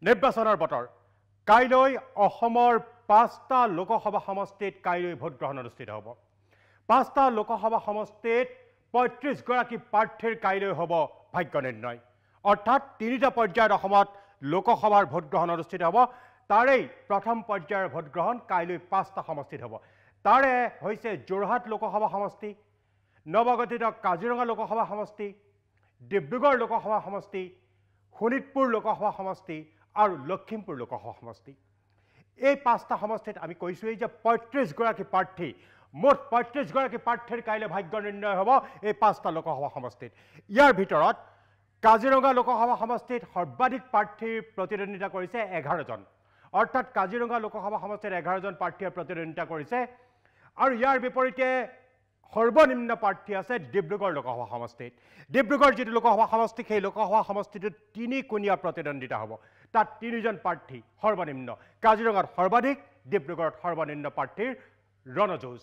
নিৰ্বাচনৰ বতৰ কাইলৈ অসমৰ ৫টা লোকসভা সমষ্টিত কাইলৈ ভোট গ্ৰহণ অনুষ্ঠিত হ'ব ৫টা লোকসভা সমষ্টিত ৩৫ গৰাকী প্ৰাৰ্থীৰ কাইলৈ হ'ব ভাগ্য নিৰ্ণয় অৰ্থাৎ ৩টা পৰ্যায়ত অসমত লোকসভাৰ ভোট গ্ৰহণ অনুষ্ঠিত হ'ব তাৰেই প্ৰথম পৰ্যায়ৰ ভোট গ্ৰহণ কাইলৈ ৫টা সমষ্টিত হ'ব তাৰে হৈছে যোৰহাট লোকসভা সমষ্টি নৱগঠিত কাজিৰঙা লোকসভা সমষ্টি ডিব্ৰুগড় লোকসভা সমষ্টি শোণিতপুৰ লোকসভা সমষ্টি আৰু লখিমপুৰ লোকসভা সমষ্টি এই ৫টা সমষ্টিত আমি কৈছোই যে ৩৫ গৰাকী প্ৰাৰ্থী মোট ৩৫ গৰাকী প্ৰাৰ্থীৰ কাইলৈ ভাগ্য নিৰ্ণয় হ'ব এই ৫টা লোকসভা সমষ্টিত ইয়াৰ ভিতৰত কাজিৰঙা লোকসভা সমষ্টিত সৰ্বাধিক প্ৰাৰ্থীৰ প্ৰতিদ্বন্দ্বিতা কৰিছে 11জন অৰ্থাৎ কাজিৰঙা লোকসভা সমষ্টিত 11জন প্ৰাৰ্থীয়ে প্ৰতিদ্বন্দ্বিতা কৰিছে আৰু ইয়াৰ বিপৰীতে সৰ্বনিম্ন প্ৰাৰ্থী আছে ডিব্ৰুগড় লোকসভা সমষ্টিত ডিব্ৰুগড় যিটো লোকসভা সমষ্টি সেই লোকসভা সমষ্টিটোত ৩ কোণীয়া প্ৰতিদ্বন্দ্বিতা হ'ব তাত ৩জন প্ৰাৰ্থী সৰ্বনিম্ন কাজিৰঙাত সৰ্বাধিক ডিব্ৰুগড়ত সৰ্বনিম্ন প্ৰাৰ্থীৰ ৰণযুঁজ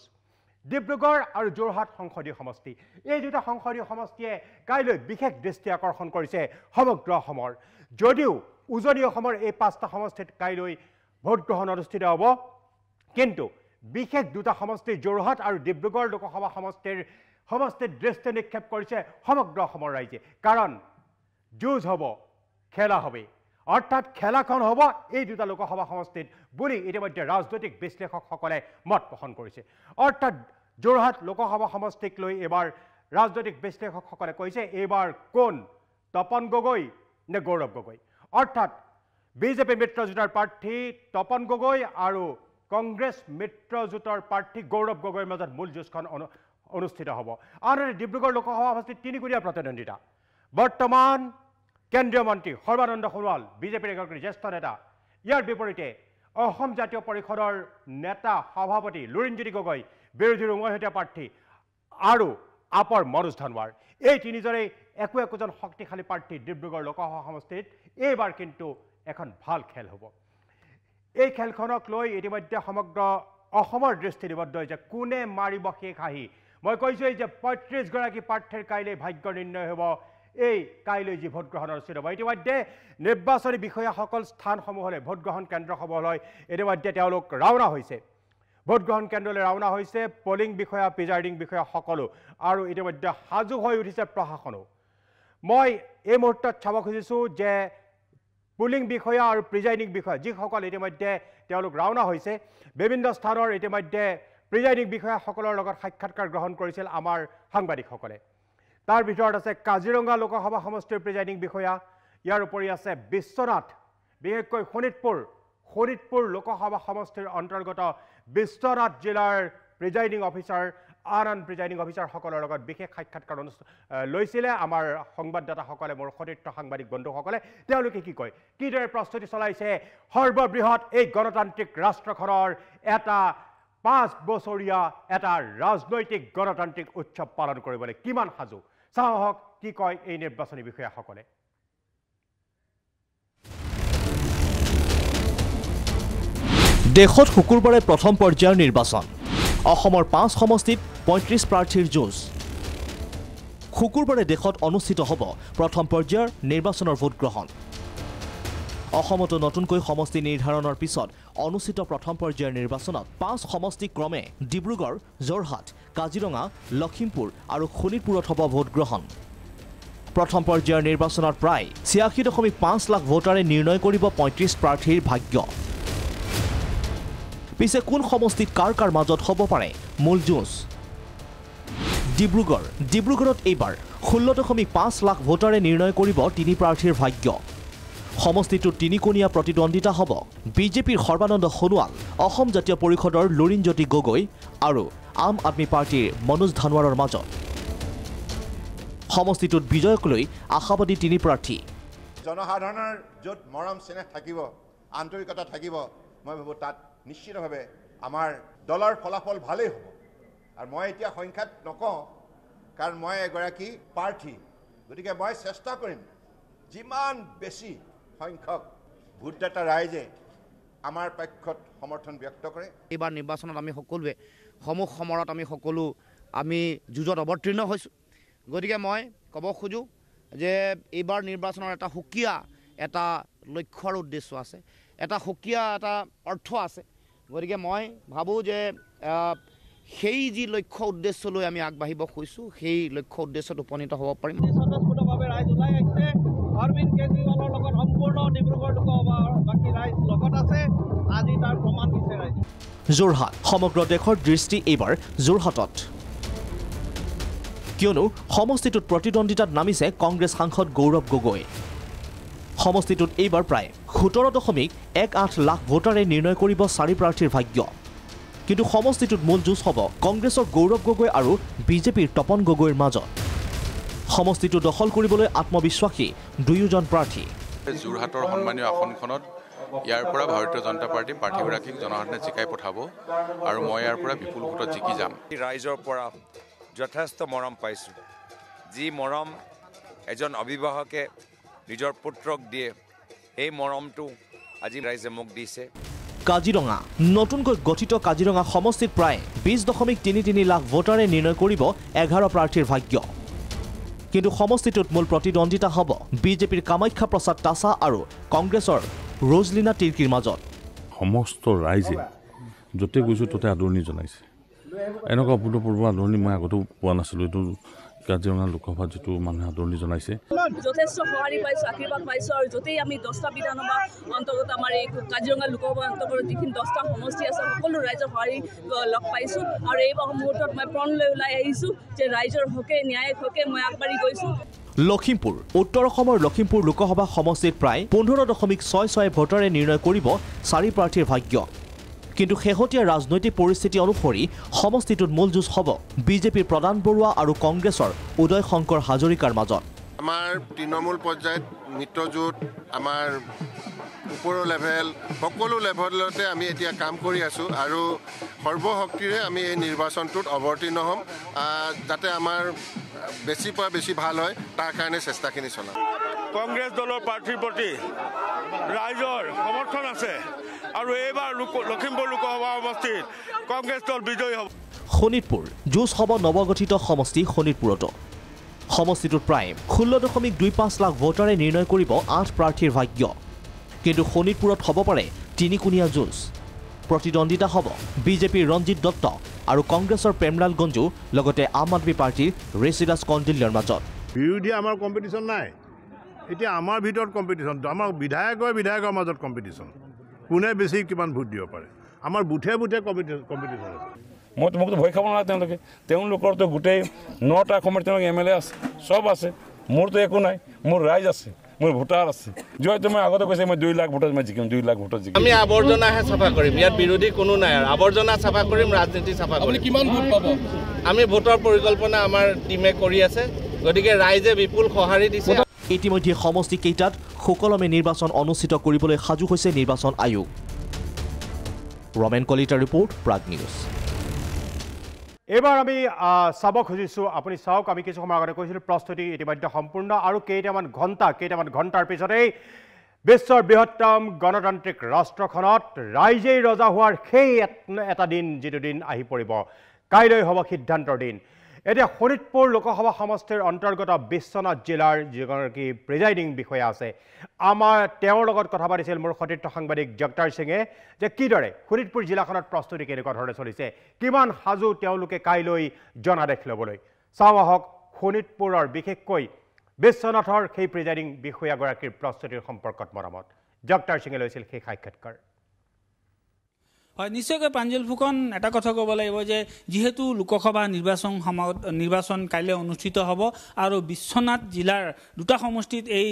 ডিব্ৰুগড় আৰু যোৰহাট সংসদীয় সমষ্টি এই দুটা সংসদীয় সমষ্টিয়ে কাইলৈ বিশেষ দৃষ্টি আকৰ্ষণ কৰিছে সমগ্ৰ অসমৰ যদিও উজনি অসমৰ এই ৫টা সমষ্টিত কাইলৈ ভোট গ্ৰহণ অনুষ্ঠিত হ'ব কিন্তু বিশেষ দুটা সমষ্টি যোৰহাট আৰু ডিব্ৰুগড় লোকসভা সমষ্টিত দৃষ্টি নিক্ষেপ কৰিছে সমগ্ৰ অসমৰ ৰাইজে কাৰণ যুঁজ হ'ব খেলা হবে অৰ্থাৎ খেলাখন হ'ব এই দুটা লোকসভা সমষ্টিত বুলি ইতিমধ্যে ৰাজনৈতিক বিশ্লেষকসকলে মত পোষণ কৰিছে অৰ্থাৎ যোৰহাট লোকসভা সমষ্টিক লৈ এবাৰ ৰাজনৈতিক বিশ্লেষকসকলে কৈছে এইবাৰ কোন তপন গগৈ নে গৌৰৱ গগৈ অৰ্থাৎ বিজেপি মিত্ৰজোঁটৰ প্ৰাৰ্থী তপন গগৈ আৰু কংগ্ৰেছ মিত্ৰজোঁটৰ প্ৰাৰ্থী গৌৰৱ গগৈৰ মাজত মূল যুঁজখন অনুষ্ঠিত হ'ব আনহাতে ডিব্ৰুগড় লোকসভা সমষ্টিত ৩ কোণীয়া প্ৰতিদ্বন্দ্বিতা বৰ্তমান কেন্দ্ৰীয় মন্ত্ৰী সৰ্বানন্দ সোণোৱাল বিজেপিৰ এগৰাকী জ্যেষ্ঠ নেতা ইয়াৰ বিপৰীতে অসম জাতীয় পৰিষদৰ নেতা সভাপতি লুৰিণজ্যোতি গগৈ বিৰোধীৰ উমৈহতীয়া প্ৰাৰ্থী আৰু আপৰ মনোজ ধনৱাৰ এই তিনিজনেই একোজন শক্তিশালী প্ৰাৰ্থী ডিব্ৰুগড় লোকসভা সমষ্টিত এইবাৰ কিন্তু এখন ভাল খেল হ'ব এই খেলখনক লৈ ইতিমধ্যে সমগ্ৰ অসমৰ দৃষ্টি নিবদ্ধ হৈছে কোনে মাৰিব শেষ হাঁহি মই কৈছোঁ যে ৩৫ গৰাকী প্ৰাৰ্থীৰ কাইলৈ ভাগ্য নিৰ্ণয় হ'ব এই কাইলৈ যি ভোট গ্ৰহণ অনুষ্ঠিত হ'ব ইতিমধ্যে নিৰ্বাচনী বিষয়াসকল স্থানসমূহলৈ ভোট গ্ৰহণ কেন্দ্ৰসমূহলৈ ইতিমধ্যে তেওঁলোক ৰাওনা হৈছে ভোট গ্ৰহণ কেন্দ্ৰলৈ ৰাওনা হৈছে পলিং বিষয়া প্ৰিজাইডিং বিষয়া সকলো আৰু ইতিমধ্যে সাজু হৈ উঠিছে প্ৰশাসনো মই এই মুহূৰ্তত চাব খুজিছোঁ যে পুলিং বিষয়া আৰু প্ৰিজাইডিং বিষয়া যিসকল ইতিমধ্যে তেওঁলোক ৰাওনা হৈছে বিভিন্ন স্থানৰ ইতিমধ্যে প্ৰিজাইডিং বিষয়াসকলৰ লগত সাক্ষাৎকাৰ গ্ৰহণ কৰিছিল আমাৰ সাংবাদিকসকলে তাৰ ভিতৰত আছে কাজিৰঙা লোকসভা সমষ্টিৰ প্ৰিজাইডিং বিষয়া ইয়াৰ উপৰি আছে বিশ্বনাথ বিশেষকৈ শোণিতপুৰ লোকসভা সমষ্টিৰ অন্তৰ্গত বিশ্বনাথ জিলাৰ প্ৰিজাইডিং অফিচাৰ আন প্ৰিজাইডিং অফিচাৰসকলৰ লগত বিশেষ সাক্ষাৎকাৰ লৈছিলে আমাৰ সংবাদদাতাসকলে মোৰ সতীৰ্থ সাংবাদিক বন্ধুসকলে তেওঁলোকে কি কয় কিদৰে প্ৰস্তুতি চলাইছে সৰ্ববৃহৎ এই গণতান্ত্ৰিক ৰাষ্ট্ৰখনৰ এটা ৫ বছৰীয়া এটা ৰাজনৈতিক গণতান্ত্ৰিক উৎসৱ পালন কৰিবলৈ কিমান সাজু চাওক কি কয় এই নিৰ্বাচনী বিষয়াসকলে দেশত শুকুৰবাৰে প্ৰথম পৰ্যায়ৰ নিৰ্বাচন অসমৰ ৫ সমষ্টিত ৩৫ প্ৰাৰ্থীৰ যুঁজ শুকুৰবাৰে দেশত অনুষ্ঠিত হ'ব প্ৰথম পৰ্যায়ৰ নিৰ্বাচনৰ ভোট গ্ৰহণ অসমতো নতুনকৈ সমষ্টি নিৰ্ধাৰণৰ পিছত অনুষ্ঠিত প্ৰথম পৰ্যায়ৰ নিৰ্বাচনত ৫ সমষ্টি ক্ৰমে ডিব্ৰুগড় যোৰহাট কাজিৰঙা লখিমপুৰ আৰু শোণিতপুৰত হ'ব ভোট গ্ৰহণ প্ৰথম পৰ্যায়ৰ নিৰ্বাচনত প্ৰায় ৮৬.৫ লাখ ভোটাৰে নিৰ্ণয় কৰিব ৩৫ প্ৰাৰ্থীৰ ভাগ্য পিছে কোন সমষ্টিত কাৰ মাজত হ'ব পাৰে মূল যুঁজ ডিব্ৰুগড়ত এইবাৰ ১৬.৫ লাখ ভোটাৰে নিৰ্ণয় কৰিব ৩ প্ৰাৰ্থীৰ ভাগ্য সমষ্টিটোত ৩ কোণীয়া প্ৰতিদ্বন্দ্বিতা হ'ব বিজেপিৰ সৰ্বানন্দ সোণোৱাল অসম জাতীয় পৰিষদৰ লুৰিণজ্যোতি গগৈ আৰু আম আদমি পাৰ্টিৰ মনোজ ধনৱাৰৰ মাজত সমষ্টিটোত বিজয়ক লৈ আশাবাদী ৩ প্ৰাৰ্থী জনসাধাৰণৰ য'ত মৰম চেনেহ থাকিব আন্তৰিকতা থাকিব মই ভাবোঁ তাত নিশ্চিতভাৱে আমাৰ দলৰ ফলাফল ভালেই হ'ব আৰু মই এতিয়া সংখ্যাত নকওঁ কাৰণ মই এগৰাকী প্ৰাৰ্থী গতিকে মই চেষ্টা কৰিম যিমান বেছি সংখ্যক ভোটদাতা ৰাইজে আমাৰ পক্ষত সমৰ্থন ব্যক্ত কৰে এইবাৰ নিৰ্বাচনত আমি সকলোৱে সমূহ সমৰত আমি যুঁজত অৱতীৰ্ণ হৈছোঁ গতিকে মই ক'ব খোজোঁ যে এইবাৰ নিৰ্বাচনৰ এটা সুকীয়া এটা লক্ষ্য আৰু উদ্দেশ্য আছে, এটা সুকীয়া এটা অৰ্থ আছে। গতিকে মই ভাবোঁ যে সেই যি লক্ষ্য উদ্দেশ্য লৈ আমি আগবাঢ়িব খুজিছোঁ, সেই লক্ষ্য উদ্দেশ্যত উপনীত হ'ব পাৰিম। স্বতঃস্ফূৰ্তভাৱে ৰাইজ ওলাই আহিছে। অৰবিন্দ কেজৰিৱালৰ লগত সম্পূৰ্ণ ডিব্ৰুগড় লোকসভাৰ বাকী ৰাইজ লগত আছে। আজি তাৰ প্ৰমাণ দিছে ৰাইজে। যোৰহাট, সমগ্ৰ দেশৰ দৃষ্টি এইবাৰ যোৰহাটত, কিয়নো সমষ্টিটোত প্ৰতিদ্বন্দ্বিতাত নামিছে কংগ্ৰেছ সাংসদ গৌৰৱ গগৈ। সমষ্টিটোত এইবাৰ প্ৰায় 17.18 লাখ ভোটাৰে নিৰ্ণয় কৰিব 4 প্ৰাৰ্থীৰ ভাগ্য। কিন্তু সমষ্টিটোত মূল যুঁজ হ'ব কংগ্ৰেছৰ গৌৰৱ গগৈ আৰু বিজেপিৰ তপন গগৈৰ মাজত। সমষ্টিটো দখল কৰিবলৈ আত্মবিশ্বাসী দুয়োজন প্ৰাৰ্থী। যোৰহাটৰ সন্মানীয় আসনখনত ইয়াৰ পৰা ভাৰতীয় জনতা পাৰ্টি প্ৰাৰ্থীগৰাকীক জনসাধাৰণে জিকাই পঠাব আৰু মই ইয়াৰ পৰা বিপুল ভোটত জিকি যাম। ৰাইজৰ পৰা যথেষ্ট মৰম পাইছোঁ। যি মৰম এজন অভিভাৱকে নিজৰ পুত্ৰক দিয়ে, এই মৰমটো আজি ৰাইজে মোক দিছে। কাজিৰঙা, নতুনকৈ গঠিত কাজিৰঙা সমষ্টিত প্ৰায় 20.33 লাখ ভোটাৰে নিৰ্ণয় কৰিব 11 প্ৰাৰ্থীৰ ভাগ্য। কিন্তু সমষ্টিটোত মূল প্ৰতিদ্বন্দ্বিতা হ'ব বিজেপিৰ কামাখ্যা প্ৰসাদ তাছা আৰু কংগ্ৰেছৰ ৰোজলিনা তিৰ্কীৰ মাজত। সমস্ত ৰাইজে য'তে গৈছোঁ ত'তে আদৰণি জনাইছে। এনেকুৱা অভূতপূৰ্ব আদৰণি মই আগতেও পোৱা নাছিলোঁ। এইটো কাজিৰঙা লোকসভাত যিটো মানুহে আদৰণি জনাইছে, যথেষ্ট সঁহাৰি পাইছোঁ, আশীৰ্বাদ পাইছোঁ। আৰু য'তেই আমি 10টা বিধানসভা অন্তৰ্গত আমাৰ এই কাজিৰঙা লোকসভা অন্তৰ্গত যিখিনি 10টা সমষ্টি আছে, সকলো ৰাইজৰ সঁহাৰি লগ পাইছোঁ। আৰু এই মুহূৰ্তত মই প্रण লৈ ওলাই আহিছোঁ যে ৰাইজৰ হকে, ন্যায়ৰ হকে মই আগবাঢ়ি গৈছোঁ। লখিমপুৰ, উত্তৰ অসমৰ লখিমপুৰ লোকসভা সমষ্টিত প্ৰায় 15.66 ভোটাৰে নিৰ্ণয় কৰিব 4 প্ৰাৰ্থীৰ ভাগ্য। কিন্তু শেহতীয়া ৰাজনৈতিক পৰিস্থিতি অনুসৰি সমষ্টিটোত মূল যুঁজ হ'ব বিজেপিৰ প্ৰদান বৰুৱা আৰু কংগ্ৰেছৰ উদয় শংকৰ হাজৰিকাৰ মাজত। আমাৰ তৃণমূল পৰ্যায়ত মিত্ৰজোঁট, আমাৰ ওপৰৰ লেভেল, সকলো লেভেলতে আমি এতিয়া কাম কৰি আছোঁ আৰু সৰ্বশক্তিৰে আমি এই নিৰ্বাচনটোত অৱতীৰ্ণ হ'ম, যাতে আমাৰ বেছি পৰা বেছি ভাল হয় তাৰ কাৰণে চেষ্টাখিনি চলাম। কংগ্ৰেছ দলৰ প্ৰাৰ্থীৰ প্ৰতি ৰাইজৰ সমৰ্থন আছে আৰু এইবাৰ লখিমপুৰ লোকসভা সমষ্টিত কংগ্ৰেছ দল বিজয়ী হ'ব। শোণিতপুৰ, যুঁজ হ'ব নৱগঠিত সমষ্টি শোণিতপুৰতো। সমষ্টিটোত প্ৰায় 16.25 লাখ ভোটাৰে নিৰ্ণয় কৰিব 8 প্ৰাৰ্থীৰ ভাগ্য। কিন্তু শোণিতপুৰত হ'ব পাৰে তিনিকোণীয়া যুঁজ। প্ৰতিদ্বন্দ্বিতা হ'ব বিজেপিৰ ৰঞ্জিত দত্ত আৰু কংগ্ৰেছৰ প্ৰেমলাল গঞ্জু, লগতে আম আদমী পাৰ্টীৰ ঋষিৰাজ কণ্ডিল্যৰ মাজত। বিৰোধী আমাৰ কম্পিটিশ্যন নাই, এতিয়া আমাৰ ভিতৰত কম্পিটিশ্যন, আমাৰ বিধায়কৰ মাজত কম্পিটিশ্যন, কোনে বেছি কিমান ভোট দিব পাৰে। আমাৰ বুথে বুথে কম্পিটিশ্যন আছে। মোকতো ভয় খাব নালাগে তেওঁলোকে, তেওঁলোকৰতো গোটেই 9টা সমষ্টি তেওঁলোকে MLA আছে, চব আছে। মোৰতো একো নাই, মোৰ ৰাইজ আছে, মোৰ ভোটাৰ আছে। যিহেতু মই আগতে কৈছে মই 2 লাখ ভোটত মই জিকিম, 2 লাখ ভোটত জিকিম। আমি আৱৰ্জনাহে চাফা কৰিম, ইয়াত বিৰোধী কোনো নাই। আৰু আৱৰ্জনা চাফা কৰিম, ৰাজনীতি চাফা কৰিম। কিমান ভোট পাব? আমি ভোটৰ পৰিকল্পনা আমাৰ টিমে কৰি আছে, গতিকে ৰাইজে বিপুল সঁহাৰি দিছে। ইতিমধ্যে সমষ্টি কেইটাত সুকলমে নিৰ্বাচন অনুষ্ঠিত কৰিবলৈ সাজু হৈছে নিৰ্বাচন আয়োগ। ৰমেন কলিতাৰ ৰিপৰ্ট, প্ৰাগ নিউজ। এইবাৰ আমি চাব খুজিছোঁ, আপুনি চাওক, আমি কিছু সময় আগতে কৈছিলোঁ প্ৰস্তুতি ইতিমধ্যে সম্পূৰ্ণ আৰু কেইটামান ঘণ্টাৰ পিছতেই বিশ্বৰ বৃহত্তম গণতান্ত্ৰিক ৰাষ্ট্ৰখনত ৰাইজেই ৰজা হোৱাৰ সেই এটা দিন, যিটো দিন আহি পৰিব। কাইলৈ হ'ব সিদ্ধান্তৰ দিন। এতিয়া শোণিতপুৰ লোকসভা সমষ্টিৰ অন্তৰ্গত বিশ্বনাথ জিলাৰ যিগৰাকী প্ৰিজাইডিং বিষয়া আছে, তেওঁৰ লগত কথা পাতিছিল মোৰ সতীৰ্থ সাংবাদিক জগতাৰ সিঙে, যে কিদৰে শোণিতপুৰ জিলাখনত প্ৰস্তুতি কেনেকুৱা ধৰণে চলিছে, কিমান সাজু তেওঁলোকে কাইলৈ জনাদেশ ল'বলৈ। চাওঁ আহক শোণিতপুৰৰ বিশেষকৈ বিশ্বনাথৰ সেই প্ৰিজাইডিং বিষয়াগৰাকীৰ প্ৰস্তুতিৰ সম্পৰ্কত মতামত। জগতাৰ সিঙে লৈছিল সেই সাক্ষাৎকাৰ। হয়, নিশ্চয়কৈ প্ৰাঞ্জল ফুকন, এটা কথা ক'ব লাগিব যে যিহেতু লোকসভা নিৰ্বাচন কাইলৈ অনুষ্ঠিত হ'ব আৰু বিশ্বনাথ জিলাৰ 2টা সমষ্টিত এই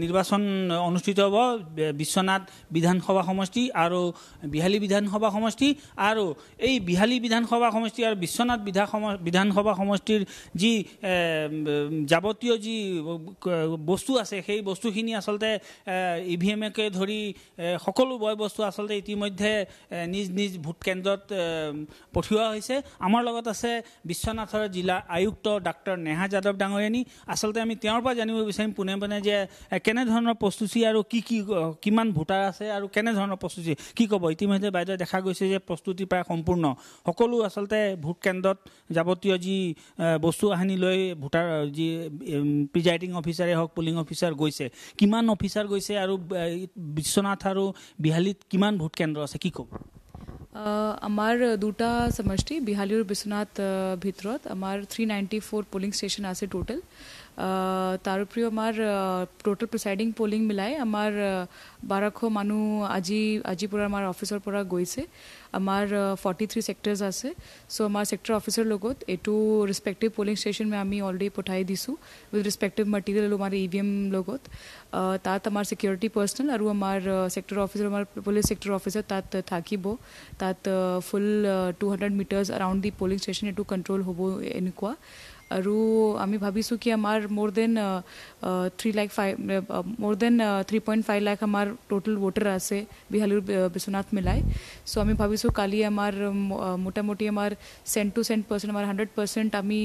নিৰ্বাচন অনুষ্ঠিত হ'ব, বিশ্বনাথ বিধানসভা সমষ্টি আৰু বিহালী বিধানসভা সমষ্টি। আৰু এই বিহালী বিধানসভা সমষ্টি আৰু বিশ্বনাথ বিধানসভা সমষ্টিৰ যি যাৱতীয় যি বস্তু আছে, সেই বস্তুখিনি আচলতে EVM-কে ধৰি সকলো বয় বস্তু আচলতে ইতিমধ্যে নিজ নিজ ভোট কেন্দ্ৰত পঠিওৱা হৈছে আমাৰ লগত আছে বিশ্বনাথৰ জিলা আয়ুক্ত ডাক্তৰ নেহা যাদৱ ডাঙৰীয়ানী আচলতে আমি তেওঁৰ পৰা জানিব বিচাৰিম পোনে পোনে যে কেনে ধৰণৰ প্ৰস্তুতি আৰু কিমান ভোটাৰ আছে আৰু কেনে ধৰণৰ প্ৰস্তুতি কি ক'ব ইতিমধ্যে বাইদেউ দেখা গৈছে যে প্ৰস্তুতি প্ৰায় সম্পূৰ্ণ সকলো আচলতে ভোট কেন্দ্ৰত যাৱতীয় যি বস্তু আহানি লৈ ভোটাৰ যি প্ৰিজাইডিং অফিচাৰে হওক পুলিং অফিচাৰ গৈছে কিমান অফিচাৰ গৈছে আৰু বিশ্বনাথ আৰু বিহালীত কিমান ভোট কেন্দ্ৰ আছে কি ক'ব আমাৰ দুটা সমষ্টি বিহালী আৰু বিশ্বনাথ ভিতৰত আমাৰ 394 পোলিং ষ্টেচন আছে টোটেল তাৰ উপৰিও আমাৰ টোটেল প্ৰিসাইডিং পোলিং মিলাই আমাৰ 1200 মানুহ আজি পৰা আমাৰ অফিচৰ পৰা গৈছে আমাৰ 43 সেক্টৰস আছে সো আমাৰ সেক্টৰ অফিচাৰ লগত এটো ৰেসপেক্টিভ পোলিং ষ্টেচন মে আমি অলৰেডি পঠাই দিছো উইথ ৰেসপেক্টিভ মটেৰিয়েল আমাৰ ইভিএম লগত তাত আমাৰ সিকিউৰিটি পাৰ্সনেল আৰু আমাৰ সেক্টৰ অফিচাৰ আমাৰ পুলিচ সেক্টৰ অফিচাৰ তাত থাকিব তাত ফুল 200 মিটাৰ্স अराउंड দি পোলিং ষ্টেচন এটো কন্ট্ৰোল হ'ব এনেকুৱা আৰু আমি ভাবিছো কি আমাৰ মোৰ দেন 3.5 লাখ আমাৰ টোটাল ভোটাৰ আছে বিহালী বিশ্বনাথ মিলাই সো আমি ভাবিছো কালি আমাৰ মোটামুটি আমাৰ সেন্ট টু সেন্ট পাৰ্সেন্ট আমাৰ 100% আমি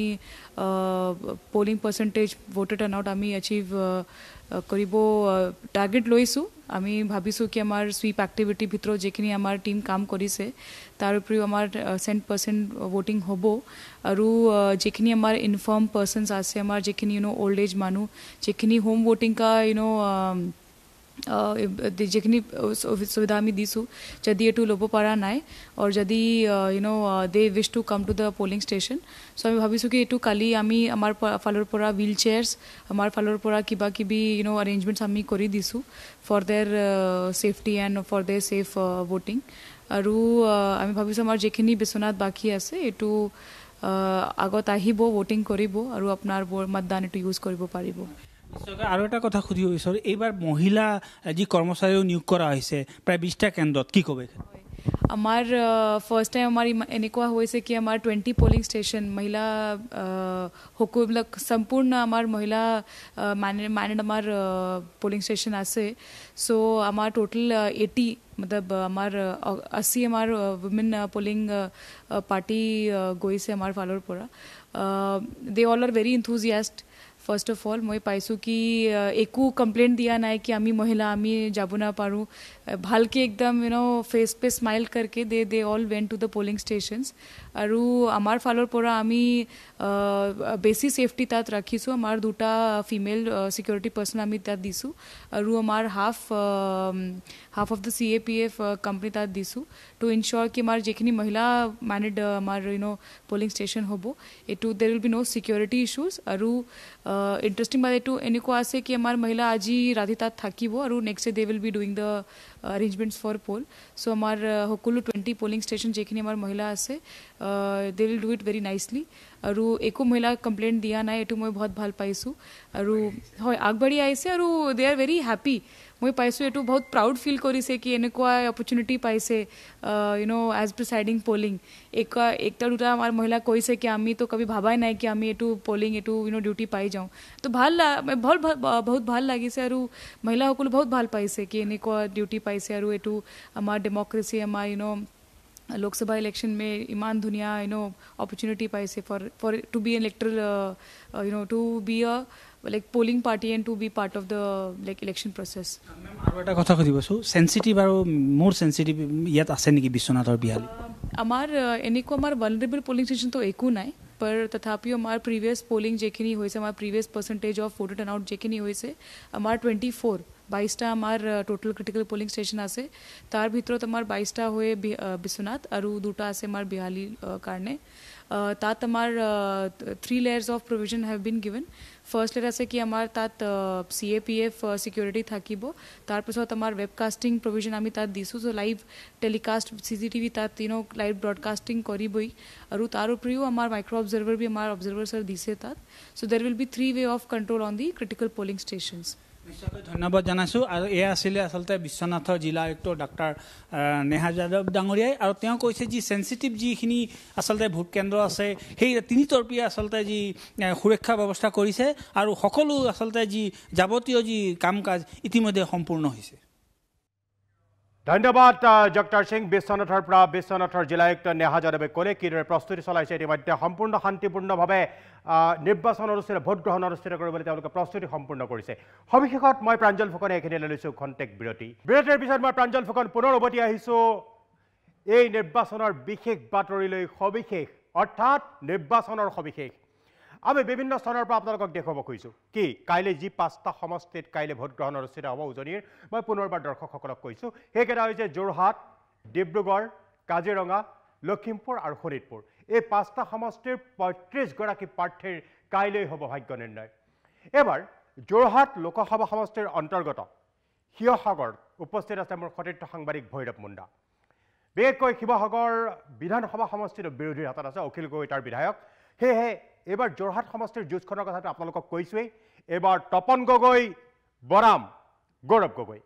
পোলিং পাৰ্সেন্টেজ ভোটাৰ টাৰ্নআউট আমি অচিভ কৰিব টাৰ্গেট লৈছো আমি ভাবিছো কি আমাৰ সুইপ এক্টিভিটি ভিতৰত যেখিনি আমাৰ টিম কাম কৰিছে তাৰ উপৰিও আমাৰ 100% ভোটিং হ'ব আৰু যেখিনি আমাৰ ইনফৰ্ম পাৰ্সনস আছে আমাৰ যেখিনি ওল্ড এজ মানুহ যেখিনি হোম ভোটিং কা যেখিনি সুবিধা আমি দিছো যদি এটো ল'ব পৰা নাই আৰু যদি দে wish to come to the polling station so আমি ভাবিছো কি এটো কালি আমি আমাৰ ফালৰ পৰা হুইল চেয়াৰছ আমাৰ ফালৰ পৰা কিবা কিবি অৰেঞ্জমেন্টস আমি কৰি দিছো for their safety and for their safe voting আৰু আমি ভাবিছো আমাৰ যেখিনি বিশ্বনাথ বাকি আছে এটো আগত আহিব ভোটিং কৰিব আৰু আপোনাৰ মতদান এটো ইউজ কৰিব পাৰিব আৰু এটা কথা সুধিব বিচাৰো এইবাৰ মহিলা যি কৰ্মচাৰীও নিয়োগ কৰা হৈছে প্ৰায় 20টা কেন্দ্ৰত কি ক'বে আমাৰ ফাৰ্স্ট টাইম আমাৰ এনেকুৱা হৈছে কি আমাৰ 20 পোলিং ষ্টেচন মহিলা সকলোবিলাক সম্পূৰ্ণ আমাৰ মহিলা মাইনেড আমাৰ পোলিং ষ্টেচন আছে সো আমাৰ টোটাল 80 मतलब আমাৰ 80 আমাৰ women polling party গৈছে আমাৰ ফালৰ পৰা they all are very enthusiastic first of all মই পাইছো কি একো কমপ্লেইন দিয়া নাই কি আমি মহিলা আমি যাব না পাৰো ভালকে একদম ফেস पे স্মাইল करके they all went to the polling stations আৰু আমাৰ ফালৰ পৰা আমি বেসি সেফটি তাত ৰাখিছো আমাৰ দুটা ফিমেল সিকিউৰিটি পাৰ্সন আমি তাত দিছো আৰু আমাৰ half of the CAPF company তাত দিছো টু ইনশ্योৰ কি আমাৰ যেখিনি মহিলা ম্যানেড আমাৰ পোলিং ষ্টেচন হ'ব এটো there will be no security issues আৰু ইন্টাৰেস্টিং বাট এটো এনেকুৱা আছে কি আমাৰ মহিলা আজি ৰাতি তাত থাকিব আৰু next day will be doing the arrangements for poll so আমাৰ সকলো 20 polling station যেখিনি আমাৰ মহিলা আছে they will do it very nicely আৰু একো মহিলা কমপ্লেইন দিয়া নাই এটো মই বহুত ভাল পাইছো আৰু হয় আগবাঢ়ি আইছে আৰু they are very happy মই পাইছো এটো বহুত প্ৰাউড ফিল কৰিছে কি এনেকুৱা অপৰচুনিটি পাইছে as presiding polling একটা দুটা আমাৰ মহিলা কৈছে কি আমি তো কবি ভাবাই নাই কি আমি এটো polling এটো ডিউটি পাই যাও তো বহুত ভাল লাগিছে আৰু মহিলা সকলো বহুত ভাল পাইছে কি এনেকুৱা ডিউটি পাইছে আৰু এটো আমাৰ ডেমক্ৰেসি আমাৰ লোকসভা ইলেকশন में इमान दुनिया opportunity पाइसे for to be electoral to be a like polling party and to be part of the like election process আৰু এটা কথা খুদিবছো সেনসিটিভ আৰু মোৰ সেনসিটিভ ইয়াত আছে নেকি বিশ্বনাথৰ বিহালী আমাৰ এনেকুৱা আমাৰ vulnerable polling station তো একো নাই पर तथापि हमार प्रीवियस पोलिंग जेखिनी होइसे हमार previous percentage of voter turnout जेखिनी होइसे हमार 22টা हमार टोटल क्रिटिकल पोलिंग स्टेशन আছে তার ভিতৰত हमार 22টা होए বিশ্বনাথ আৰু দুটা আছে हमार বিহালী কাৰণে তাত हमार 3 layers of provision have been given first layer আছে কি हमार তাত CAPF সিকিউৰিটি থাকিব তাৰ পিছত हमार webcasting provision আমি তাত দিছো so live telecast CCTV তাত লাইভ ব্ৰডকাস্টিং কৰিবই আৰু তাৰ উপৰিও हमार মাইক্ৰো অবজাৰ্ভাৰ বি हमार অবজাৰ্ভাৰ সৰ দিছে তাত so there will be 3 way of control on the critical polling stations নিশ্চয়কৈ ধন্যবাদ জানাইছো আৰু এয়া আছিল আসলতে বিশ্বনাথৰ জিলা আয়ুক্ত ডাক্তাৰ নেহা যাদৱ ডাঙৰীয়াই আৰু তেওঁ কৈছে যি সেনসিটিভ যিখিনি আসলতে ভোট কেন্দ্ৰ আছে সেই তিনিতৰপীয়া আসলতে যি সুৰক্ষা ব্যৱস্থা কৰিছে আৰু সকলো আসলতে যি যাৱতীয় যি কাম কাজ ইতিমধ্যে সম্পূৰ্ণ হৈছে ধন্যবাদ ডক্টৰ সিং। বিশ্বনাথৰ পৰা বিশ্বনাথৰ জিলা আয়ুক্ত নেহা যাদৱে ক'লে কিদৰে প্ৰস্তুতি চলাইছে। ইতিমধ্যে সম্পূৰ্ণ শান্তিপূৰ্ণভাৱে নিৰ্বাচন অনুষ্ঠিত ভোটগ্ৰহণ অনুষ্ঠিত কৰিবলৈ তেওঁলোকে প্ৰস্তুতি সম্পূৰ্ণ কৰিছে। সবিশেষত মই প্ৰাঞ্জল ফুকনে এইখিনিলৈ লৈছোঁ খন্তেক বিৰতি। বিৰতিৰ পিছত মই প্ৰাঞ্জল ফুকন পুনৰ উভতি আহিছোঁ এই নিৰ্বাচনৰ বিশেষ বাতৰিলৈ। সবিশেষ অৰ্থাৎ নিৰ্বাচনৰ সবিশেষ আমি বিভিন্ন স্থানৰ পৰা আপোনালোকক দেখুৱাব খুজিছোঁ। কি কাইলৈ যি 5টা সমষ্টিত কাইলৈ ভোটগ্ৰহণ অনুষ্ঠিত হ'ব উজনিৰ, মই পুনৰবাৰ দৰ্শকসকলক কৈছোঁ সেইকেইটা হৈছে যোৰহাট, ডিব্ৰুগড়, কাজিৰঙা, লখিমপুৰ আৰু শোণিতপুৰ। এই 5টা সমষ্টিৰ 35গৰাকী প্ৰাৰ্থীৰ কাইলৈ হ'ব ভাগ্য নিৰ্ণয়। এবাৰ যোৰহাট লোকসভা সমষ্টিৰ অন্তৰ্গত শিৱসাগৰ উপস্থিত আছে মোৰ সতীৰ্থ সাংবাদিক ভৈৰৱ মুণ্ডা। বিশেষকৈ শিৱসাগৰ বিধানসভা সমষ্টিটো বিৰোধীৰ হাতত আছে, অখিল গগৈ তাৰ বিধায়ক। সেয়েহে এইবাৰ যোৰহাট সমষ্টিৰ যুঁজখনৰ কথাটো আপোনালোকক কৈছোৱেই। এইবাৰ তপন গগৈ বৰাম গৌৰৱ গগৈ,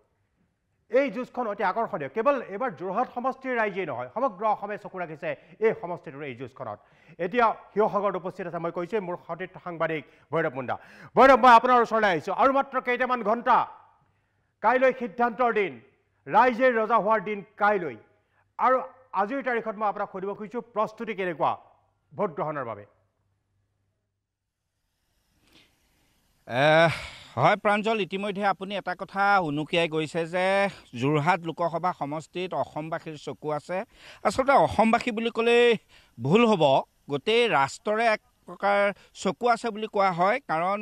এই যুঁজখন অতি আকৰ্ষণীয়। কেৱল এইবাৰ যোৰহাট সমষ্টিৰ ৰাইজেই নহয়, সমগ্ৰ অসমে চকু ৰাখিছে এই সমষ্টিটোৰ এই যুঁজখনত। এতিয়া শিৱসাগৰত উপস্থিত আছে মই কৈছোৱেই মোৰ সতীৰ্থ সাংবাদিক ভৈৰৱ মুণ্ডা। ভৈৰৱ, মই আপোনাৰ ওচৰলৈ আহিছোঁ। আৰু মাত্ৰ কেইটামান ঘণ্টা, কাইলৈ সিদ্ধান্তৰ দিন, ৰাইজে ৰজা হোৱাৰ দিন কাইলৈ। আৰু আজিৰ তাৰিখত মই আপোনাক সুধিব খুজিছোঁ প্ৰস্তুতি কেনেকুৱা ভোটগ্ৰহণৰ বাবে? হয় প্ৰাঞ্জল, ইতিমধ্যে আপুনি এটা কথা উনুকিয়াই গৈছে যে যোৰহাট লোকসভা সমষ্টিত অসমবাসীৰ চকু আছে। আচলতে অসমবাসী বুলি ক'লেই ভুল হ'ব, গোটেই ৰাষ্ট্ৰৰে এক প্ৰকাৰ চকু আছে বুলি কোৱা হয়। কাৰণ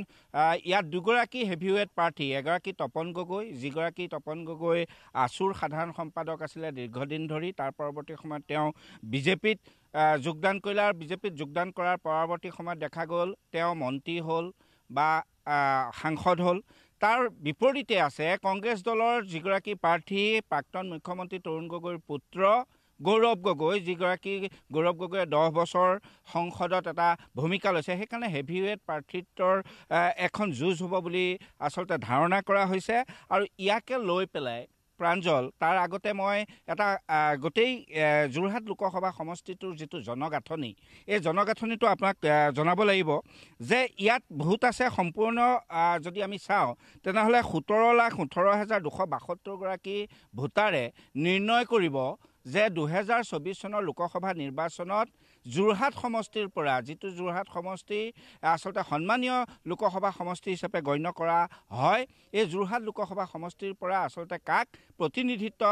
ইয়াত দুগৰাকী হেভিৱেট প্ৰাৰ্থী, এগৰাকী তপন গগৈ, যিগৰাকী তপন গগৈ আছুৰ সাধাৰণ সম্পাদক আছিলে দীৰ্ঘদিন ধৰি। তাৰ পৰৱৰ্তী সময়ত তেওঁ বিজেপিত যোগদান কৰিলে আৰু বিজেপিত যোগদান কৰাৰ পৰৱৰ্তী সময়ত দেখা গ'ল তেওঁ মন্ত্ৰী হ'ল বা সাংসদ হ'ল। তাৰ বিপৰীতে আছে কংগ্ৰেছ দলৰ যিগৰাকী প্ৰাৰ্থী প্ৰাক্তন মুখ্যমন্ত্ৰী তৰুণ গগৈৰ পুত্ৰ গৌৰৱ গগৈ, যিগৰাকী গৌৰৱ গগৈয়ে 10 বছৰ সংসদত এটা ভূমিকা লৈছে। সেইকাৰণে হেভিৱেট প্ৰাৰ্থিত্বৰ এখন যুঁজ হ'ব বুলি আচলতে ধাৰণা কৰা হৈছে। আৰু ইয়াকে লৈ পেলাই প্ৰাঞ্জল, তাৰ আগতে মই এটা গোটেই যোৰহাট লোকসভা সমষ্টিটোৰ যিটো জনগাঁথনি, এই জনগাঁথনিটো আপোনাক জনাব লাগিব যে ইয়াত ভোট আছে সম্পূৰ্ণ যদি আমি চাওঁ তেনেহ'লে 17,18,272গৰাকী ভোটাৰে নিৰ্ণয় কৰিব যে 2024 চনৰ লোকসভা নিৰ্বাচনত যোৰহাট সমষ্টিৰ পৰা, যিটো যোৰহাট সমষ্টি আচলতে সন্মানীয় লোকসভা সমষ্টি হিচাপে গণ্য কৰা হয়, এই যোৰহাট লোকসভা সমষ্টিৰ পৰা আচলতে কাক প্ৰতিনিধিত্ব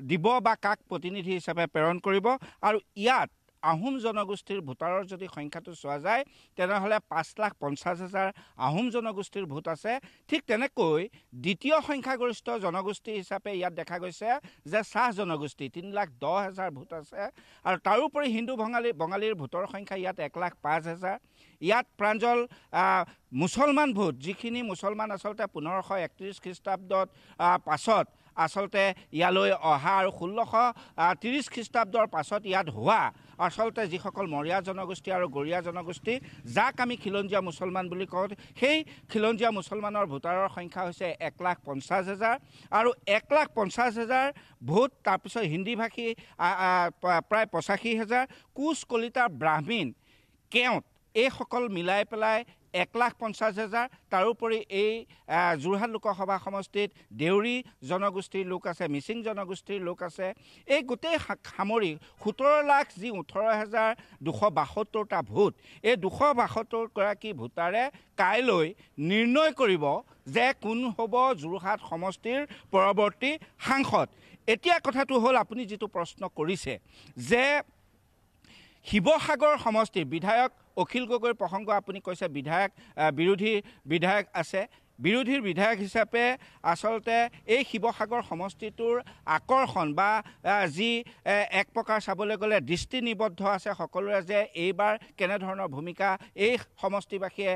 দিব বা কাক প্ৰতিনিধি হিচাপে প্ৰেৰণ কৰিব। আৰু ইয়াত আহোম জনগোষ্ঠীৰ ভোটাৰৰ যদি সংখ্যাটো চোৱা যায় তেনেহ'লে 5,50,000 আহোম জনগোষ্ঠীৰ ভোট আছে। ঠিক তেনেকৈ দ্বিতীয় সংখ্যাগৰিষ্ঠ জনগোষ্ঠী হিচাপে ইয়াত দেখা গৈছে যে চাহ জনগোষ্ঠী 3,10,000 ভোট আছে। আৰু তাৰোপৰি হিন্দু বঙালীৰ ভোটৰ সংখ্যা ইয়াত 1,05,000। ইয়াত প্ৰাঞ্জল মুছলমান ভোট, যিখিনি মুছলমান আচলতে 1531 খ্ৰীষ্টাব্দত পাছত আচলতে ইয়ালৈ অহা আৰু 1630 খ্ৰীষ্টাব্দৰ পাছত ইয়াত হোৱা আচলতে যিসকল মৰিয়া জনগোষ্ঠী আৰু গৰীয়া জনগোষ্ঠী, যাক আমি খিলঞ্জীয়া মুছলমান বুলি কওঁ, সেই খিলঞ্জীয়া মুছলমানৰ ভোটাৰৰ সংখ্যা হৈছে 1,50,000। আৰু 1,50,000 ভোট, তাৰপিছত হিন্দীভাষী প্ৰায় 85,000, কোচ, কলিতা, ব্ৰাহ্মীণ, কেওট এইসকল মিলাই পেলাই 1,50,000। তাৰোপৰি এই যোৰহাট লোকসভা সমষ্টিত দেউৰী জনগোষ্ঠীৰ লোক আছে, মিচিং জনগোষ্ঠীৰ লোক আছে। এই গোটেই সামৰি 17,18,272টা ভোট, এই 272গৰাকী ভোটাৰে কাইলৈ নিৰ্ণয় কৰিব যে কোন হ'ব যোৰহাট সমষ্টিৰ পৰৱৰ্তী সাংসদ। এতিয়া কথাটো হ'ল আপুনি যিটো প্ৰশ্ন কৰিছে যে শিৱসাগৰ সমষ্টিৰ বিধায়ক অখিল গগৈৰ প্ৰসংগ আপুনি কৈছে, বিৰোধী বিধায়ক আছে। বিৰোধীৰ বিধায়ক হিচাপে আচলতে এই শিৱসাগৰ সমষ্টিটোৰ আকৰ্ষণ বা যি এক প্ৰকাৰ চাবলৈ গ'লে দৃষ্টি নিবদ্ধ আছে সকলোৰে যে এইবাৰ কেনেধৰণৰ ভূমিকা এই সমষ্টিবাসীয়ে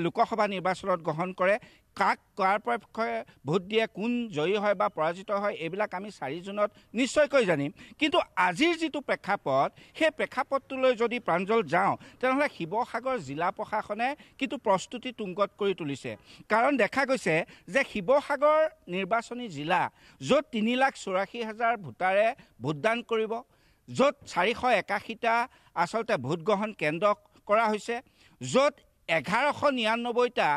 লোকসভা নিৰ্বাচনত গ্ৰহণ কৰে, কাক কাৰ পক্ষে ভোট দিয়ে, কোন জয়ী হয় বা পৰাজিত হয়, এইবিলাক আমি 4 জুনত নিশ্চয়কৈ জানিম। কিন্তু আজিৰ যিটো প্ৰেক্ষাপট, সেই প্ৰেক্ষাপটটোলৈ যদি প্ৰাঞ্জল যাওঁ তেনেহ'লে শিৱসাগৰ জিলা প্ৰশাসনে কিন্তু প্ৰস্তুতি তুংগত কৰি তুলিছে। কাৰণ দেখা গৈছে যে শিৱসাগৰ নিৰ্বাচনী জিলা, য'ত 3,84,000 ভোটাৰে ভোটদান কৰিব, য'ত 481টা আচলতে ভোটগ্ৰহণ কেন্দ্ৰ কৰা হৈছে, য'ত 1,199টা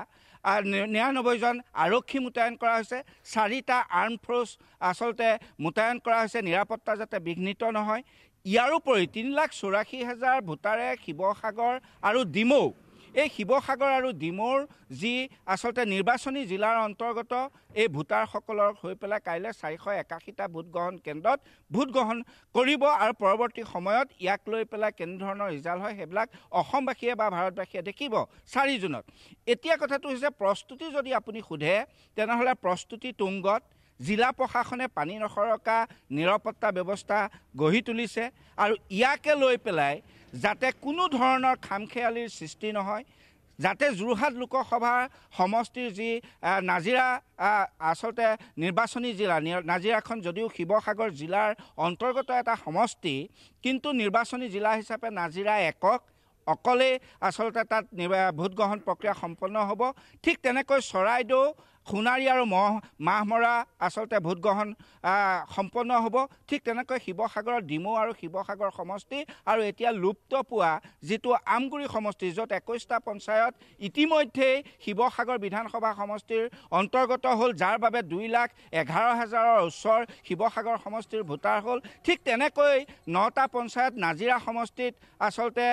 99 জন আৰক্ষী মোতায়েন কৰা হৈছে 4টা আৰ্ম ফ'ৰ্চ আচলতে মোতায়েন কৰা হৈছে নিৰাপত্তা যাতে বিঘ্নিত নহয় ইয়াৰোপৰি 3,84,000 ভোটাৰে শিৱসাগৰ আৰু ডিমৌ এই শিৱসাগৰ আৰু ডিমৌৰ যি আচলতে নিৰ্বাচনী জিলাৰ অন্তৰ্গত এই ভোটাৰসকলৰ হৈ পেলাই কাইলৈ 481টা ভোটগ্ৰহণ কেন্দ্ৰত ভোটগ্ৰহণ কৰিব আৰু পৰৱৰ্তী সময়ত ইয়াক লৈ পেলাই কেনেধৰণৰ ৰিজাল্ট হয় সেইবিলাক অসমবাসীয়ে বা ভাৰতবাসীয়ে দেখিব 4 জুনত এতিয়া কথাটো হৈছে প্ৰস্তুতি যদি আপুনি সোধে তেনেহ'লে প্ৰস্তুতি তুংগত জিলা প্ৰশাসনে পানী নসৰকা নিৰাপত্তা ব্যৱস্থা গঢ়ি তুলিছে আৰু ইয়াকে লৈ পেলাই যাতে কোনো ধৰণৰ খামখেয়ালিৰ সৃষ্টি নহয় যাতে যোৰহাট লোকসভা সমষ্টিৰ যি নাজিৰা আচলতে নিৰ্বাচনী জিলা নাজিৰাখন যদিও শিৱসাগৰ জিলাৰ অন্তৰ্গত এটা সমষ্টি কিন্তু নিৰ্বাচনী জিলা হিচাপে নাজিৰা একক অকলে আচলতে তাত ভোটগ্ৰহণ প্ৰক্ৰিয়া সম্পন্ন হ'ব ঠিক তেনেকৈ চৰাইদেউ সোণাৰী আৰু মাহমৰা আচলতে ভোটগ্ৰহণ সম্পন্ন হ'ব ঠিক তেনেকৈ শিৱসাগৰৰ ডিমৌ আৰু শিৱসাগৰ সমষ্টি আৰু এতিয়া লুপ্ত পোৱা যিটো আমগুৰি সমষ্টি য'ত 21টা পঞ্চায়ত ইতিমধ্যেই শিৱসাগৰ বিধানসভা সমষ্টিৰ অন্তৰ্গত হ'ল যাৰ বাবে 2,11,000ৰ ওচৰ শিৱসাগৰ সমষ্টিৰ ভোটাৰ হ'ল ঠিক তেনেকৈ 9টা পঞ্চায়ত নাজিৰা সমষ্টিত আচলতে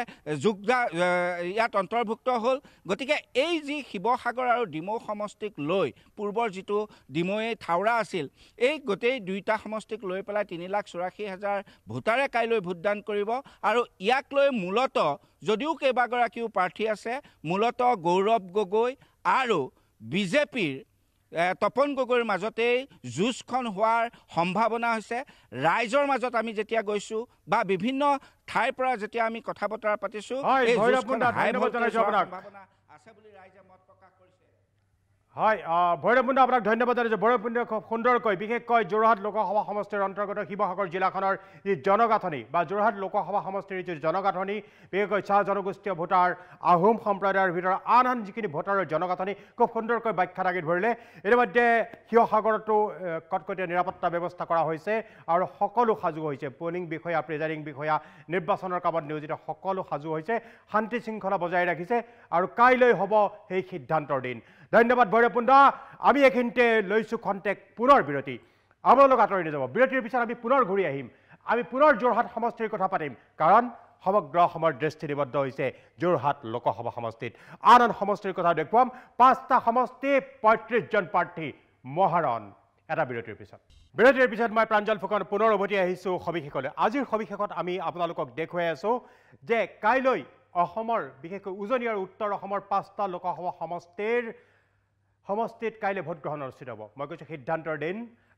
ইয়াত অন্তৰ্ভুক্ত হ'ল গতিকে এই যি শিৱসাগৰ আৰু ডিমৌ সমষ্টিক লৈ পূৰ্বৰ যিটো ডিমৌয়ে থাউৰা আছিল এই গোটেই দুইটা সমষ্টিক লৈ পেলাই 3,84,000 ভোটাৰে কাইলৈ ভোটদান কৰিব আৰু ইয়াক লৈ মূলত যদিও কেইবাগৰাকীও প্ৰাৰ্থী আছে মূলত গৌৰৱ গগৈ আৰু বিজেপিৰ তপন গগৈৰ মাজতেই যুঁজখন হোৱাৰ সম্ভাৱনা হৈছে ৰাইজৰ মাজত আমি যেতিয়া গৈছো বা বিভিন্ন ঠাইৰ পৰা যেতিয়া আমি কথা বতৰা পাতিছো এই যুঁজখন হাই ভোল্টেজ হোৱাৰ সম্ভাৱনা আছে বুলি ৰাইজে মত প্ৰকাশ কৰিছে হয় ভৈৰৱ মুণ্ডা আপোনাক ধন্যবাদ জনাইছোঁ ভৈৰৱ মুণ্ডাই খুব সুন্দৰকৈ বিশেষকৈ যোৰহাট লোকসভা সমষ্টিৰ অন্তৰ্গত শিৱসাগৰ জিলাখনৰ যি জনগাঁথনি বা যোৰহাট লোকসভা সমষ্টিৰ যি জনগাঁথনি বিশেষকৈ চাহ জনগোষ্ঠীয় ভোটাৰ আহোম সম্প্ৰদায়ৰ ভিতৰত আন যিখিনি ভোটাৰৰ জনগাঁথনি খুব সুন্দৰকৈ ব্যাখ্যা দাঙি ধৰিলে ইতিমধ্যে শিৱসাগৰতো কটকটীয়া নিৰাপত্তা ব্যৱস্থা কৰা হৈছে আৰু সকলো সাজু হৈছে পলিং বিষয়া প্ৰিজাইডিং বিষয়া নিৰ্বাচনৰ কামত নিয়োজিত সকলো সাজু হৈছে শান্তি শৃংখলা বজাই ৰাখিছে আৰু কাইলৈ হ'ব সেই সিদ্ধান্তৰ দিন ধন্যবাদ ভৈৰৱ মুণ্ডা আমি এইখিনিতে লৈছোঁ খন্তেক পুনৰ বিৰতি আপোনালোক আঁতৰি নাযাব বিৰতিৰ পিছত আমি পুনৰ ঘূৰি আহিম আমি পুনৰ যোৰহাট সমষ্টিৰ কথা পাতিম কাৰণ সমগ্ৰ অসমৰ দৃষ্টি নিবদ্ধ হৈছে যোৰহাট লোকসভা সমষ্টিত আন সমষ্টিৰ কথা দেখুৱাম 5টা সমষ্টি 35জন প্ৰাৰ্থী মহাৰণ এটা বিৰতিৰ পিছত মই প্ৰাঞ্জল ফুকন পুনৰ উভতি আহিছোঁ সবিশেষলৈ আজিৰ সবিশেষত আমি আপোনালোকক দেখুৱাই আছোঁ যে কাইলৈ অসমৰ বিশেষকৈ উজনি আৰু উত্তৰ অসমৰ 5টা লোকসভা সমষ্টিত কাইলৈ ভোটগ্ৰহণ অনুষ্ঠিত হ'ব মই কৈছোঁ সিদ্ধান্তৰ দিন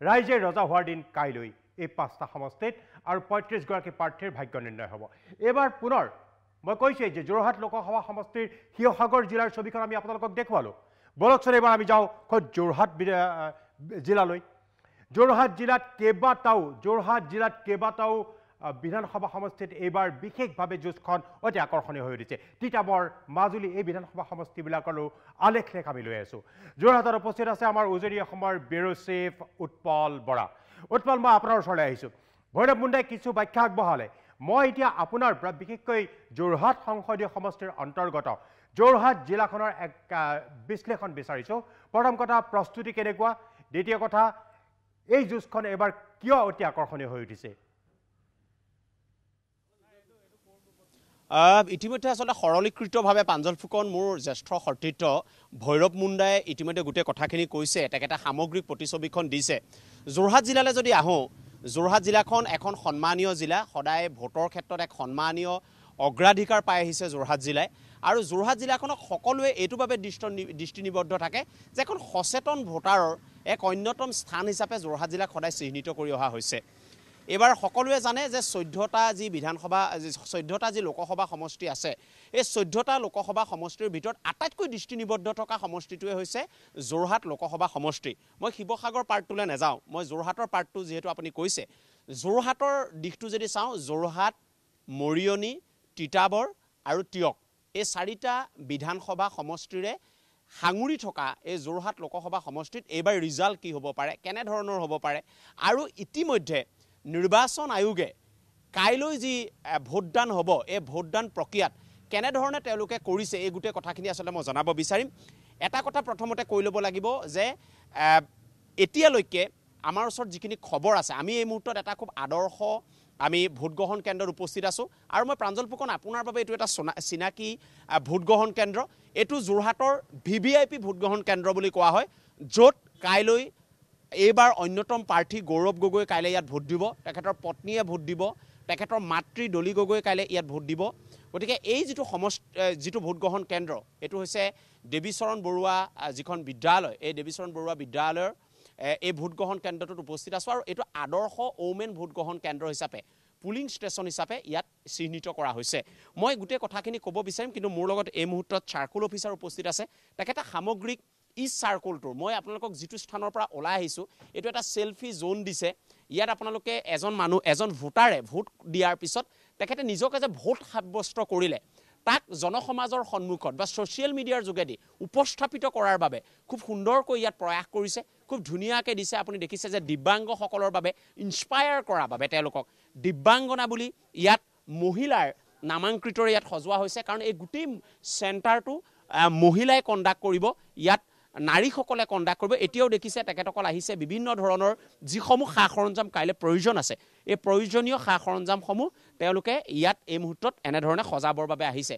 ৰাইজে ৰজা হোৱাৰ দিন কাইলৈ এই 5টা সমষ্টিত আৰু 35গৰাকী প্ৰাৰ্থীৰ ভাগ্য নিৰ্ণয় হ'ব এইবাৰ পুনৰ মই কৈছোঁ যে যোৰহাট লোকসভা সমষ্টিৰ শিৱসাগৰ জিলাৰ ছবিখন আমি আপোনালোকক দেখুৱালোঁ বলকচোন এইবাৰ আমি যাওঁ খোদ যোৰহাট জিলালৈ যোৰহাট জিলাত কেইবাটাও বিধানসভা সমষ্টিত এইবাৰ বিশেষভাৱে যুঁজখন অতি আকৰ্ষণীয় হৈ উঠিছে তিতাবৰ মাজুলী এই বিধানসভা সমষ্টিবিলাকৰো আলেখ আমি লৈ আছোঁ যোৰহাটত উপস্থিত আছে আমাৰ উজনি অসমৰ ব্যুৰো চিফ উৎপল বৰা উৎপল মই আপোনাৰ ওচৰলৈ আহিছোঁ ভৈৰৱ মুণ্ডাই কিছু ব্যাখ্যা আগবঢ়ালে মই এতিয়া আপোনাৰ পৰা বিশেষকৈ যোৰহাট সংসদীয় সমষ্টিৰ অন্তৰ্গত যোৰহাট জিলাখনৰ এক বিশ্লেষণ বিচাৰিছোঁ প্ৰথম কথা প্ৰস্তুতি কেনেকুৱা দ্বিতীয় কথা এই যুঁজখন এবাৰ কিয় অতি আকৰ্ষণীয় হৈ উঠিছে ইতিমধ্যে আচলতে সৰলীকৃতভাৱে প্ৰাঞ্জল ফুকন মোৰ জ্যেষ্ঠ সতীৰ্থ ভৈৰৱ মুণ্ডাই ইতিমধ্যে গোটেই কথাখিনি কৈছে তেখেতে সামগ্ৰিক প্ৰতিছবিখন দিছে যোৰহাট জিলালৈ যদি আহোঁ যোৰহাট জিলাখন এখন সন্মানীয় জিলা সদায় ভোটৰ ক্ষেত্ৰত এক সন্মানীয় অগ্ৰাধিকাৰ পাই আহিছে যোৰহাট জিলাই আৰু যোৰহাট জিলাখনক সকলোৱে এইটো বাবে দৃষ্টিনিবদ্ধ থাকে যে এখন সচেতন ভোটাৰৰ এক অন্যতম স্থান হিচাপে যোৰহাট জিলাক সদায় চিহ্নিত কৰি অহা হৈছে এবাৰ সকলোৱে জানে যে 14টা যি লোকসভা সমষ্টি আছে এই 14টা লোকসভা সমষ্টিৰ ভিতৰত আটাইতকৈ দৃষ্টিনিবদ্ধ থকা সমষ্টিটোৱে হৈছে যোৰহাট লোকসভা সমষ্টি মই শিৱসাগৰ পাৰ্টটোলৈ নাযাওঁ মই যোৰহাটৰ পাৰ্টটো যিহেতু আপুনি কৈছে যোৰহাটৰ দিশটো যদি চাওঁ যোৰহাট মৰিয়নি তিতাবৰ আৰু টিয়ক এই 4টা বিধানসভা সমষ্টিৰে হাঙুৰি থকা এই যোৰহাট লোকসভা সমষ্টিত এইবাৰ ৰিজাল্ট কি হ'ব পাৰে কেনেধৰণৰ হ'ব পাৰে আৰু ইতিমধ্যে নিৰ্বাচন আয়োগে কাইলৈ যি ভোটদান হ'ব এই ভোটদান প্ৰক্ৰিয়াত কেনেধৰণে তেওঁলোকে কৰিছে এই গোটেই কথাখিনি আচলতে মই জনাব বিচাৰিম এটা কথা প্ৰথমতে কৈ ল'ব লাগিব যে এতিয়ালৈকে আমাৰ ওচৰত যিখিনি খবৰ আছে আমি এই মুহূৰ্তত এটা খুব আদৰ্শ আমি ভোটগ্ৰহণ কেন্দ্ৰত উপস্থিত আছোঁ আৰু মই প্ৰাঞ্জল ফুকন আপোনাৰ বাবে এইটো এটা চিনাকি ভোটগ্ৰহণ কেন্দ্ৰ এইটো যোৰহাটৰ VVIP ভোটগ্ৰহণ কেন্দ্ৰ বুলি কোৱা হয় য'ত কাইলৈ এইবাৰ অন্যতম প্ৰাৰ্থী গৌৰৱ গগৈ কাইলৈ ইয়াত ভোট দিব তেখেতৰ পত্নীয়ে ভোট দিব তেখেতৰ মাতৃ ডলি গগৈ কাইলৈ ইয়াত ভোট দিব গতিকে এই যিটো ভোটগ্ৰহণ কেন্দ্ৰ এইটো হৈছে দেৱীচৰণ বৰুৱা যিখন বিদ্যালয় এই দেৱীচৰণ বৰুৱা বিদ্যালয়ৰ এই ভোটগ্ৰহণ কেন্দ্ৰটোত উপস্থিত আছোঁ আৰু এইটো আদৰ্শ ওমেন ভোটগ্ৰহণ কেন্দ্ৰ হিচাপে পুলিং ষ্টেচন হিচাপে ইয়াত চিহ্নিত কৰা হৈছে মই গোটেই কথাখিনি ক'ব বিচাৰিম কিন্তু মোৰ লগত এই মুহূৰ্তত চাৰ্কুল অফিচাৰ উপস্থিত আছে তেখেতে সামগ্ৰিক চাৰ্কুলটোৰ মই আপোনালোকক যিটো স্থানৰ পৰা ওলাই আহিছোঁ এইটো এটা সেলফি জোন দিছে ইয়াত আপোনালোকে এজন ভোটাৰে ভোট দিয়াৰ পিছত তেখেতে নিজকে যে ভোট সাব্যস্ত কৰিলে তাক জনসমাজৰ সন্মুখত বা ছ'চিয়েল মিডিয়াৰ যোগেদি উপস্থাপিত কৰাৰ বাবে খুব সুন্দৰকৈ ইয়াত প্ৰয়াস কৰিছে খুব ধুনীয়াকৈ দিছে আপুনি দেখিছে যে দিব্যাংগসকলৰ বাবে ইনস্পায়াৰ কৰাৰ বাবে তেওঁলোকক দিব্যাংগনা বুলি ইয়াত মহিলাৰ নামাংকৃতৰে ইয়াত সজোৱা হৈছে কাৰণ এই গোটেই চেণ্টাৰটো মহিলাই কণ্ডাক্ট কৰিব ইয়াত নাৰীসকলে কণ্ডাক্ট কৰিব এতিয়াও দেখিছে তেখেতসকল আহিছে বিভিন্ন ধৰণৰ যিসমূহ সা সৰঞ্জাম কাইলৈ প্ৰয়োজন আছে এই প্ৰয়োজনীয় সা সৰঞ্জামসমূহ তেওঁলোকে ইয়াত এই মুহূৰ্তত এনেধৰণে সজাবৰ বাবে আহিছে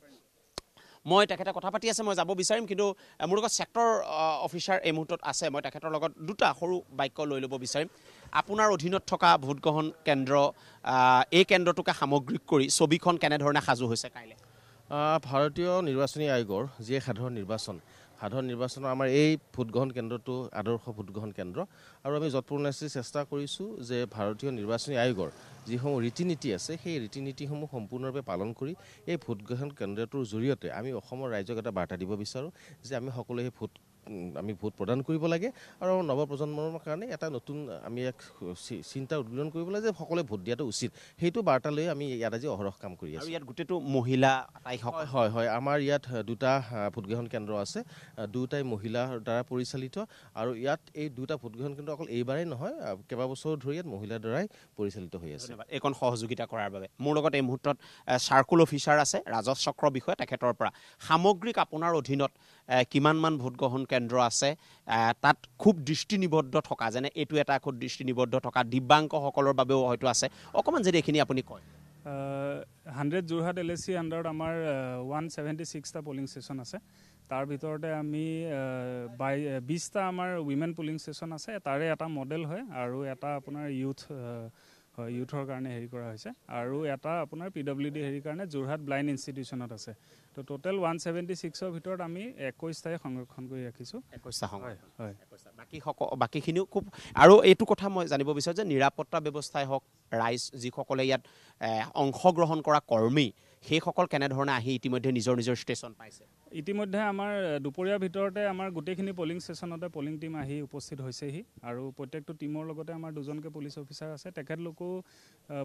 মই তেখেতে কথা পাতি আছে মই যাব বিচাৰিম কিন্তু মোৰ লগত ছেক্টৰ অফিচাৰ এই মুহূৰ্তত আছে মই তেখেতৰ লগত দুটা সৰু বাক্য লৈ ল'ব বিচাৰিম আপোনাৰ অধীনত থকা ভোটগ্ৰহণ কেন্দ্ৰ এই কেন্দ্ৰটোকে সামগ্ৰিক কৰি ছবিখন কেনেধৰণে সাজু হৈছে কাইলৈ ভাৰতীয় নিৰ্বাচনী আয়োগৰ যি সাধাৰণ নিৰ্বাচনৰ আমাৰ এই ভোটগ্ৰহণ কেন্দ্ৰটো আদৰ্শ ভোটগ্ৰহণ কেন্দ্ৰ আৰু আমি যৎপৰোনাস্তি চেষ্টা কৰিছোঁ যে ভাৰতীয় নিৰ্বাচনী আয়োগৰ যিসমূহ ৰীতি নীতি আছে সেই ৰীতি নীতিসমূহ সম্পূৰ্ণৰূপে পালন কৰি এই ভোটগ্ৰহণ কেন্দ্ৰটোৰ জৰিয়তে আমি অসমৰ ৰাইজক এটা বাৰ্তা দিব বিচাৰোঁ যে আমি সকলোৱে আমি ভোট প্ৰদান কৰিব লাগে আৰু নৱপ্ৰজন্মৰ কাৰণে এটা নতুন আমি এক চিন্তা উদ্বোধন কৰিব লাগে যে সকলোৱে ভোট দিয়াটো উচিত সেইটো বাৰ্তা লৈ আমি ইয়াত আজি অহৰহ কাম কৰি আছোঁ ইয়াত গোটেইটো মহিলা হয় আমাৰ ইয়াত দুটা ভোটগ্ৰহণ কেন্দ্ৰ আছে দুটাই মহিলাৰ দ্বাৰা পৰিচালিত আৰু ইয়াত এই দুটা ভোটগ্ৰহণ কেন্দ্ৰ অকল এইবাৰেই নহয় কেইবাবছৰ ধৰি ইয়াত মহিলাৰ দ্বাৰাই পৰিচালিত হৈ আছে এইখন সহযোগিতা কৰাৰ বাবে মোৰ লগত এই মুহূৰ্তত চাৰ্কুল অফিচাৰ আছে ৰাজহ চক্ৰ বিষয়া তেখেতৰ পৰা সামগ্ৰিক আপোনাৰ অধীনত কিমানমান ভোটগ্ৰহণ কেন্দ্ৰ আছে তাত খুব দৃষ্টিনিবদ্ধ থকা যেনে এইটো এটা খুব দৃষ্টিনিবদ্ধ থকা দিব্যাংগসকলৰ বাবেও হয়তো আছে অকণমান যদি এইখিনি আপুনি কয় 100 যোৰহাট LAC আণ্ডাৰত আমাৰ 176টা পলিং ষ্টেচন আছে তাৰ ভিতৰতে আমি 20টা আমাৰ উইমেন পলিং ষ্টেচন আছে তাৰে এটা মডেল হয় আৰু এটা আপোনাৰ ইউথৰ কাৰণে হেৰি কৰা হৈছে আৰু এটা আপোনাৰ PWD হেৰি কাৰণে যোৰহাট ব্লাইণ্ড ইনষ্টিটিউচনত আছে তো টোটেল 176ৰ ভিতৰত আমি 21টাই সংৰক্ষণ কৰি ৰাখিছোঁ 21টা হয় বাকীখিনিও খুব আৰু এইটো কথা মই জানিব বিচাৰোঁ যে নিৰাপত্তা ব্যৱস্থাই হওক ৰাইজ যিসকলে ইয়াত অংশগ্ৰহণ কৰা কৰ্মী সেইসকল কেনেধৰণে আহি ইতিমধ্যে নিজৰ ষ্টেচন পাইছে ইতিমধ্যে আমাৰ দুপৰীয়াৰ ভিতৰতে আমাৰ গোটেইখিনি পলিং ষ্টেচনতে পলিং টিম আহি উপস্থিত হৈছেহি আৰু প্ৰত্যেকটো টিমৰ লগতে আমাৰ দুজনকৈ পুলিচ অফিচাৰ আছে তেখেতলোকো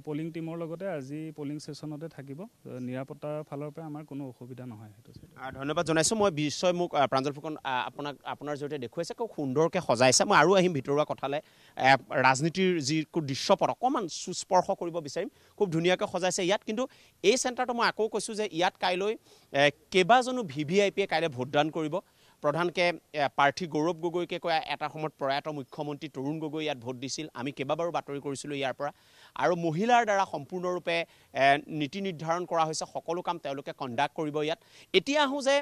পলিং টিমৰ লগতে আজি পলিং ষ্টেচনতে থাকিব নিৰাপত্তাৰ ফালৰ পৰা আমাৰ কোনো অসুবিধা নহয় সেইটো ধন্যবাদ জনাইছোঁ মই বিশ্বই মোক প্ৰাঞ্জল ফুকন আপোনাৰ জৰিয়তে দেখুৱাইছে খুব সুন্দৰকৈ সজাইছে মই আৰু আহিম ভিতৰুৱা কথালৈ ৰাজনীতিৰ যি দৃশ্যপট অকণমান সুস্পৰ্শ কৰিব বিচাৰিম খুব ধুনীয়াকৈ সজাইছে ইয়াত কিন্তু এই চেণ্টাৰটো মই আকৌ কৈছোঁ যে ইয়াত কাইলৈ কেইবাজনো VVIPয়ে কাইলৈ ভোটদান কৰিব প্ৰধানকৈ প্ৰাৰ্থী গৌৰৱ গগৈকে কৈ এটা সময়ত প্ৰয়াত মুখ্যমন্ত্ৰী তৰুণ গগৈ ইয়াত ভোট দিছিল আমি কেইবাবাৰো বাতৰি কৰিছিলোঁ ইয়াৰ পৰা আৰু মহিলাৰ দ্বাৰা সম্পূৰ্ণৰূপে নীতি নিৰ্ধাৰণ কৰা হৈছে সকলো কাম তেওঁলোকে কণ্ডাক্ট কৰিব ইয়াত এতিয়া আহোঁ যে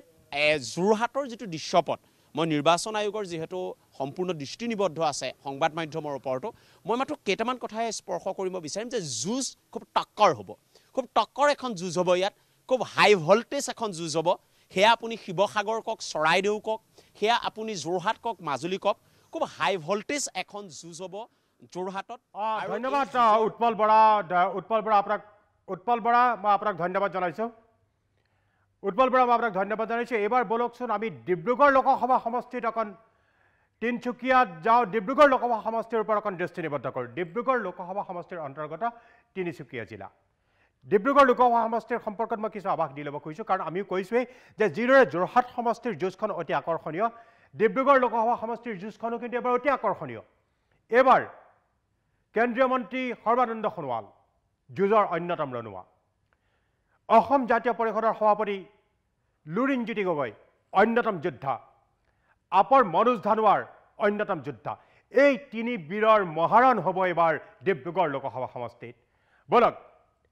যোৰহাটৰ যিটো দৃশ্যপট মই নিৰ্বাচন আয়োগৰ যিহেতু সম্পূৰ্ণ দৃষ্টিনিবদ্ধ আছে সংবাদ মাধ্যমৰ ওপৰতো মই মাত্ৰ কেইটামান কথাই স্পৰ্শ কৰিব বিচাৰিম যে যুঁজ খুব টক্কৰ হ'ব খুব টক্কৰ এখন যুঁজ হ'ব ইয়াত খুব হাই ভল্টেজ এখন যুঁজ হ'ব সেয়া আপুনি শিৱসাগৰ কওক চৰাইদেউ কওক সেয়া আপুনি যোৰহাট কওক মাজুলী কওক খুব হাই ভল্টেজ এখন যুঁজ হ'ব যোৰহাটত ধন্যবাদ উৎপল বৰা মই আপোনাক ধন্যবাদ জনাইছোঁ এইবাৰ বলকচোন আমি ডিব্ৰুগড় লোকসভা সমষ্টিত অকণ তিনিচুকীয়াত যাওঁ ডিব্ৰুগড় লোকসভা সমষ্টিৰ ওপৰত অকণ দৃষ্টি নিবদ্ধ কৰোঁ ডিব্ৰুগড় লোকসভা সমষ্টিৰ অন্তৰ্গত তিনিচুকীয়া জিলা ডিব্ৰুগড় লোকসভা সমষ্টিৰ সম্পৰ্কত মই কিছু আভাস দি ল'ব খুজিছোঁ কাৰণ আমিও কৈছোঁৱেই যে যিদৰে যোৰহাট সমষ্টিৰ যুঁজখন অতি আকৰ্ষণীয় ডিব্ৰুগড় লোকসভা সমষ্টিৰ যুঁজখনো কিন্তু এবাৰ অতি আকৰ্ষণীয় এইবাৰ কেন্দ্ৰীয় মন্ত্ৰী সৰ্বানন্দ সোণোৱাল যুঁজৰ অন্যতম ৰনুৱা অসম জাতীয় পৰিষদৰ সভাপতি লুৰিণজ্যোতি গগৈ অন্যতম যোদ্ধা আপৰ মনোজ ধানোৱাৰ অন্যতম যোদ্ধা। এই তিনি বীৰৰ মহাৰণ হ'ব এবাৰ ডিব্ৰুগড় লোকসভা সমষ্টিত। বলক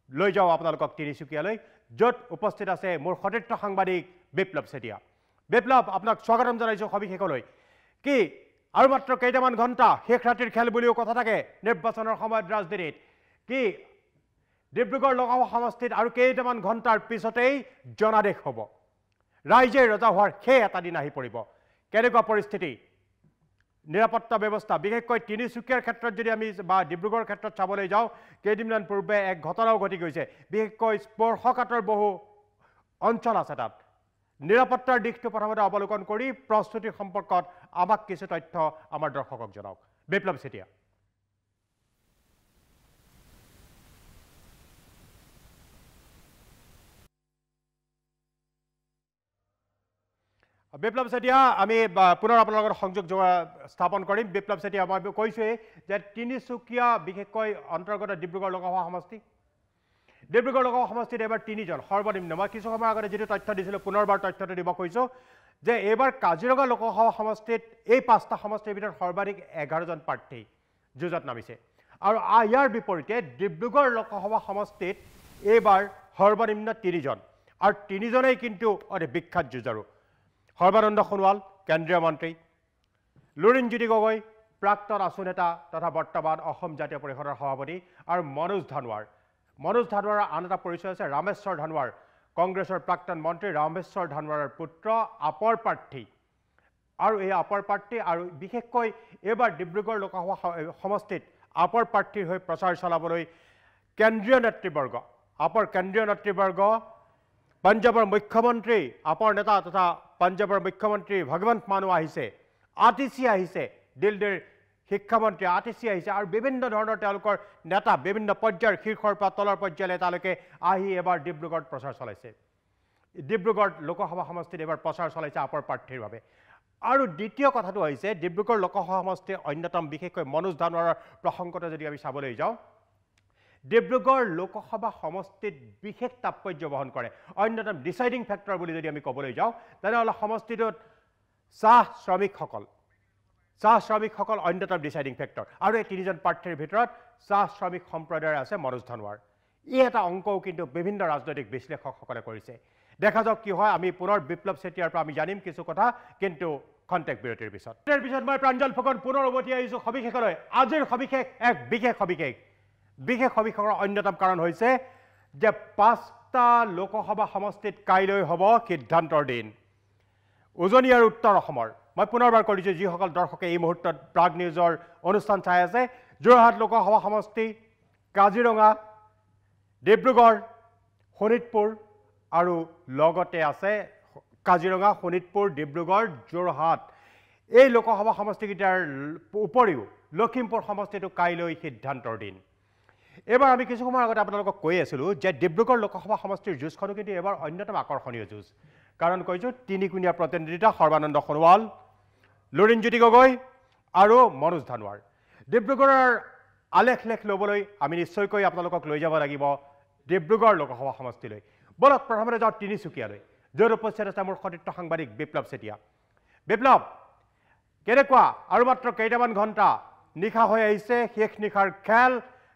লৈ যাওঁ আপোনালোকক তিনিচুকীয়ালৈ, য'ত উপস্থিত আছে মোৰ সতীৰ্থ সাংবাদিক বিপ্লৱ চেতিয়া। বিপ্লৱ, আপোনাক স্বাগতম জনাইছোঁ সবিশেষলৈ। কি আৰু মাত্ৰ কেইটামান ঘণ্টা শেষ ৰাতিৰ খেল বুলিও কথা থাকে নিৰ্বাচনৰ সময়ত ৰাজধানীত। কি ডিব্ৰুগড় লোকসভা সমষ্টিত আৰু কেইটামান ঘণ্টাৰ পিছতেই জনাদেশ হ'ব। ৰাইজে ৰজা হোৱাৰ সেই এটা দিন আহি পৰিব। কেনেকুৱা পৰিস্থিতি, নিৰাপত্তা ব্যৱস্থা, বিশেষকৈ তিনিচুকীয়াৰ ক্ষেত্ৰত যদি আমি বা ডিব্ৰুগড়ৰ ক্ষেত্ৰত চাবলৈ যাওঁ, কেইদিনমান পূৰ্বে এক ঘটনাও ঘটি গৈছে। বিশেষকৈ স্পৰ্শকাতৰ বহু অঞ্চল আছে তাত। নিৰাপত্তাৰ দিশটো প্ৰথমতে অৱলোকন কৰি প্ৰস্তুতিৰ সম্পৰ্কত আমাক কিছু তথ্য আমাৰ দৰ্শকক জনাওক। বিপ্লৱ চেতিয়া। বিপ্লৱ চেতিয়া, আমি পুনৰ আপোনাৰ লগত সংযোগ স্থাপন কৰিম। বিপ্লৱ চেতিয়া, মই কৈছোঁৱেই যে তিনিচুকীয়া বিশেষকৈ অন্তৰ্গত ডিব্ৰুগড় লোকসভা সমষ্টি, ডিব্ৰুগড় লোকসভা সমষ্টিত এইবাৰ তিনিজন সৰ্বনিম্ন। মই কিছু সময়ৰ আগতে যিটো তথ্য দিছিলোঁ পুনৰবাৰ তথ্যটো দিব কৈছোঁ যে এইবাৰ কাজিৰঙা লোকসভা সমষ্টিত এই 5টা সমষ্টিৰ ভিতৰত সৰ্বাধিক 11জন প্ৰাৰ্থী যুঁজত নামিছে। আৰু ইয়াৰ বিপৰীতে ডিব্ৰুগড় লোকসভা সমষ্টিত এইবাৰ সৰ্বনিম্ন 3জন, আৰু 3জনেই কিন্তু অতি বিখ্যাত যুঁজাৰু। সৰ্বানন্দ সোণোৱাল কেন্দ্ৰীয় মন্ত্ৰী, লুৰিণজ্যোতি গগৈ প্ৰাক্তন আছু নেতা তথা বৰ্তমান অসম জাতীয় পৰিষদৰ সভাপতি, আৰু মনোজ ধানোৱাৰ। মনোজ ধানোৱাৰৰ আন এটা পৰিচয় আছে ৰামেশ্বৰ ধানোৱাৰ, কংগ্ৰেছৰ প্ৰাক্তন মন্ত্ৰী ৰামেশ্বৰ ধানোৱাৰৰ পুত্ৰ, আপৰ প্ৰাৰ্থী। আৰু এই আপৰ প্ৰাৰ্থী আৰু বিশেষকৈ এইবাৰ ডিব্ৰুগড় লোকসভা সমষ্টিত আপৰ প্ৰাৰ্থীৰ হৈ প্ৰচাৰ চলাবলৈ কেন্দ্ৰীয় নেতৃবৰ্গ, আপৰ কেন্দ্ৰীয় নেতৃবৰ্গ, পঞ্জাবৰ মুখ্যমন্ত্ৰী আপৰ নেতা তথা পঞ্জাবৰ মুখ্যমন্ত্ৰী ভগৱন্ত মানো আহিছে, আতিশী আহিছে, দিল্লীৰ শিক্ষামন্ত্ৰী আতিশী আহিছে, আৰু বিভিন্ন ধৰণৰ তেওঁলোকৰ নেতা বিভিন্ন পৰ্যায়ৰ শীৰ্ষৰ পৰা তলৰ পৰ্যায়লৈ তেওঁলোকে আহি এবাৰ ডিব্ৰুগড়ত প্ৰচাৰ চলাইছে। ডিব্ৰুগড় লোকসভা সমষ্টিত এবাৰ প্ৰচাৰ চলাইছে আপৰ প্ৰাৰ্থীৰ বাবে। আৰু দ্বিতীয় কথাটো হৈছে ডিব্ৰুগড় লোকসভা সমষ্টিৰ অন্যতম বিশেষকৈ মনোজ ধানোৱাৰৰ প্ৰসংগতে যদি আমি চাবলৈ যাওঁ, ডিব্ৰুগড় লোকসভা সমষ্টিত বিশেষ তাৎপৰ্য বহন কৰে। অন্যতম ডিচাইডিং ফেক্টৰ বুলি যদি আমি ক'বলৈ যাওঁ, তেনেহ'লে সমষ্টিটোত চাহ শ্ৰমিকসকল অন্যতম ডিচাইডিং ফেক্টৰ। আৰু এই 3জন প্ৰাৰ্থীৰ ভিতৰত চাহ শ্ৰমিক সম্প্ৰদায়ৰ আছে মনোজ ধানোৱাৰ। এই এটা অংকও কিন্তু বিভিন্ন ৰাজনৈতিক বিশ্লেষকসকলে কৰিছে। দেখা যাওক কি হয়। আমি পুনৰ বিপ্লৱ চেতিয়াৰ পৰা আমি জানিম কিছু কথা, কিন্তু খন্তেক বিৰতিৰ পিছত মই প্ৰাঞ্জল ফুকন পুনৰ উভতি আহিছোঁ সবিশেষলৈ। আজিৰ সবিশেষ এক বিশেষ সবিশেষ। বিশেষ সবিশেষৰ অন্যতম কাৰণ হৈছে যে 5টা লোকসভা সমষ্টিত কাইলৈ হ'ব সিদ্ধান্তৰ দিন। উজনি আৰু উত্তৰ অসমৰ, মই পুনৰবাৰ কৰিছোঁ যিসকল দৰ্শকে এই মুহূৰ্তত প্ৰাগ নিউজৰ অনুষ্ঠান চাই আছে, যোৰহাট লোকসভা সমষ্টি, কাজিৰঙা, ডিব্ৰুগড়, শোণিতপুৰ, আৰু লগতে আছে কাজিৰঙা, শোণিতপুৰ, ডিব্ৰুগড়, যোৰহাট। এই লোকসভা সমষ্টিকেইটাৰ উপৰিও লখিমপুৰ সমষ্টিটো কাইলৈ সিদ্ধান্তৰ দিন। এইবাৰ আমি কিছু সময়ৰ আগতে আপোনালোকক কৈ আছিলোঁ যে ডিব্ৰুগড় লোকসভা সমষ্টিৰ যুঁজখনো কিন্তু এইবাৰ অন্যতম আকৰ্ষণীয় যুঁজ। কাৰণ কৈছোঁ তিনিকুণীয়া প্ৰতিনিধিতা সৰ্বানন্দ সোণোৱাল, লুৰিণজ্যোতি গগৈ আৰু মনোজ ধানোৱাৰ। ডিব্ৰুগড়ৰ আলেখ লেখ ল'বলৈ আমি নিশ্চয়কৈ আপোনালোকক লৈ যাব লাগিব ডিব্ৰুগড় লোকসভা সমষ্টিলৈ। বলক প্ৰথমতে যাওঁ তিনিচুকীয়ালৈ, য'ত উপস্থিত আছে মোৰ সতীৰ্থ সাংবাদিক বিপ্লৱ চেতিয়া। বিপ্লৱ, কেনেকুৱা আৰু মাত্ৰ কেইটামান ঘণ্টা নিশা হৈ আহিছে, শেষ নিশাৰ খেল,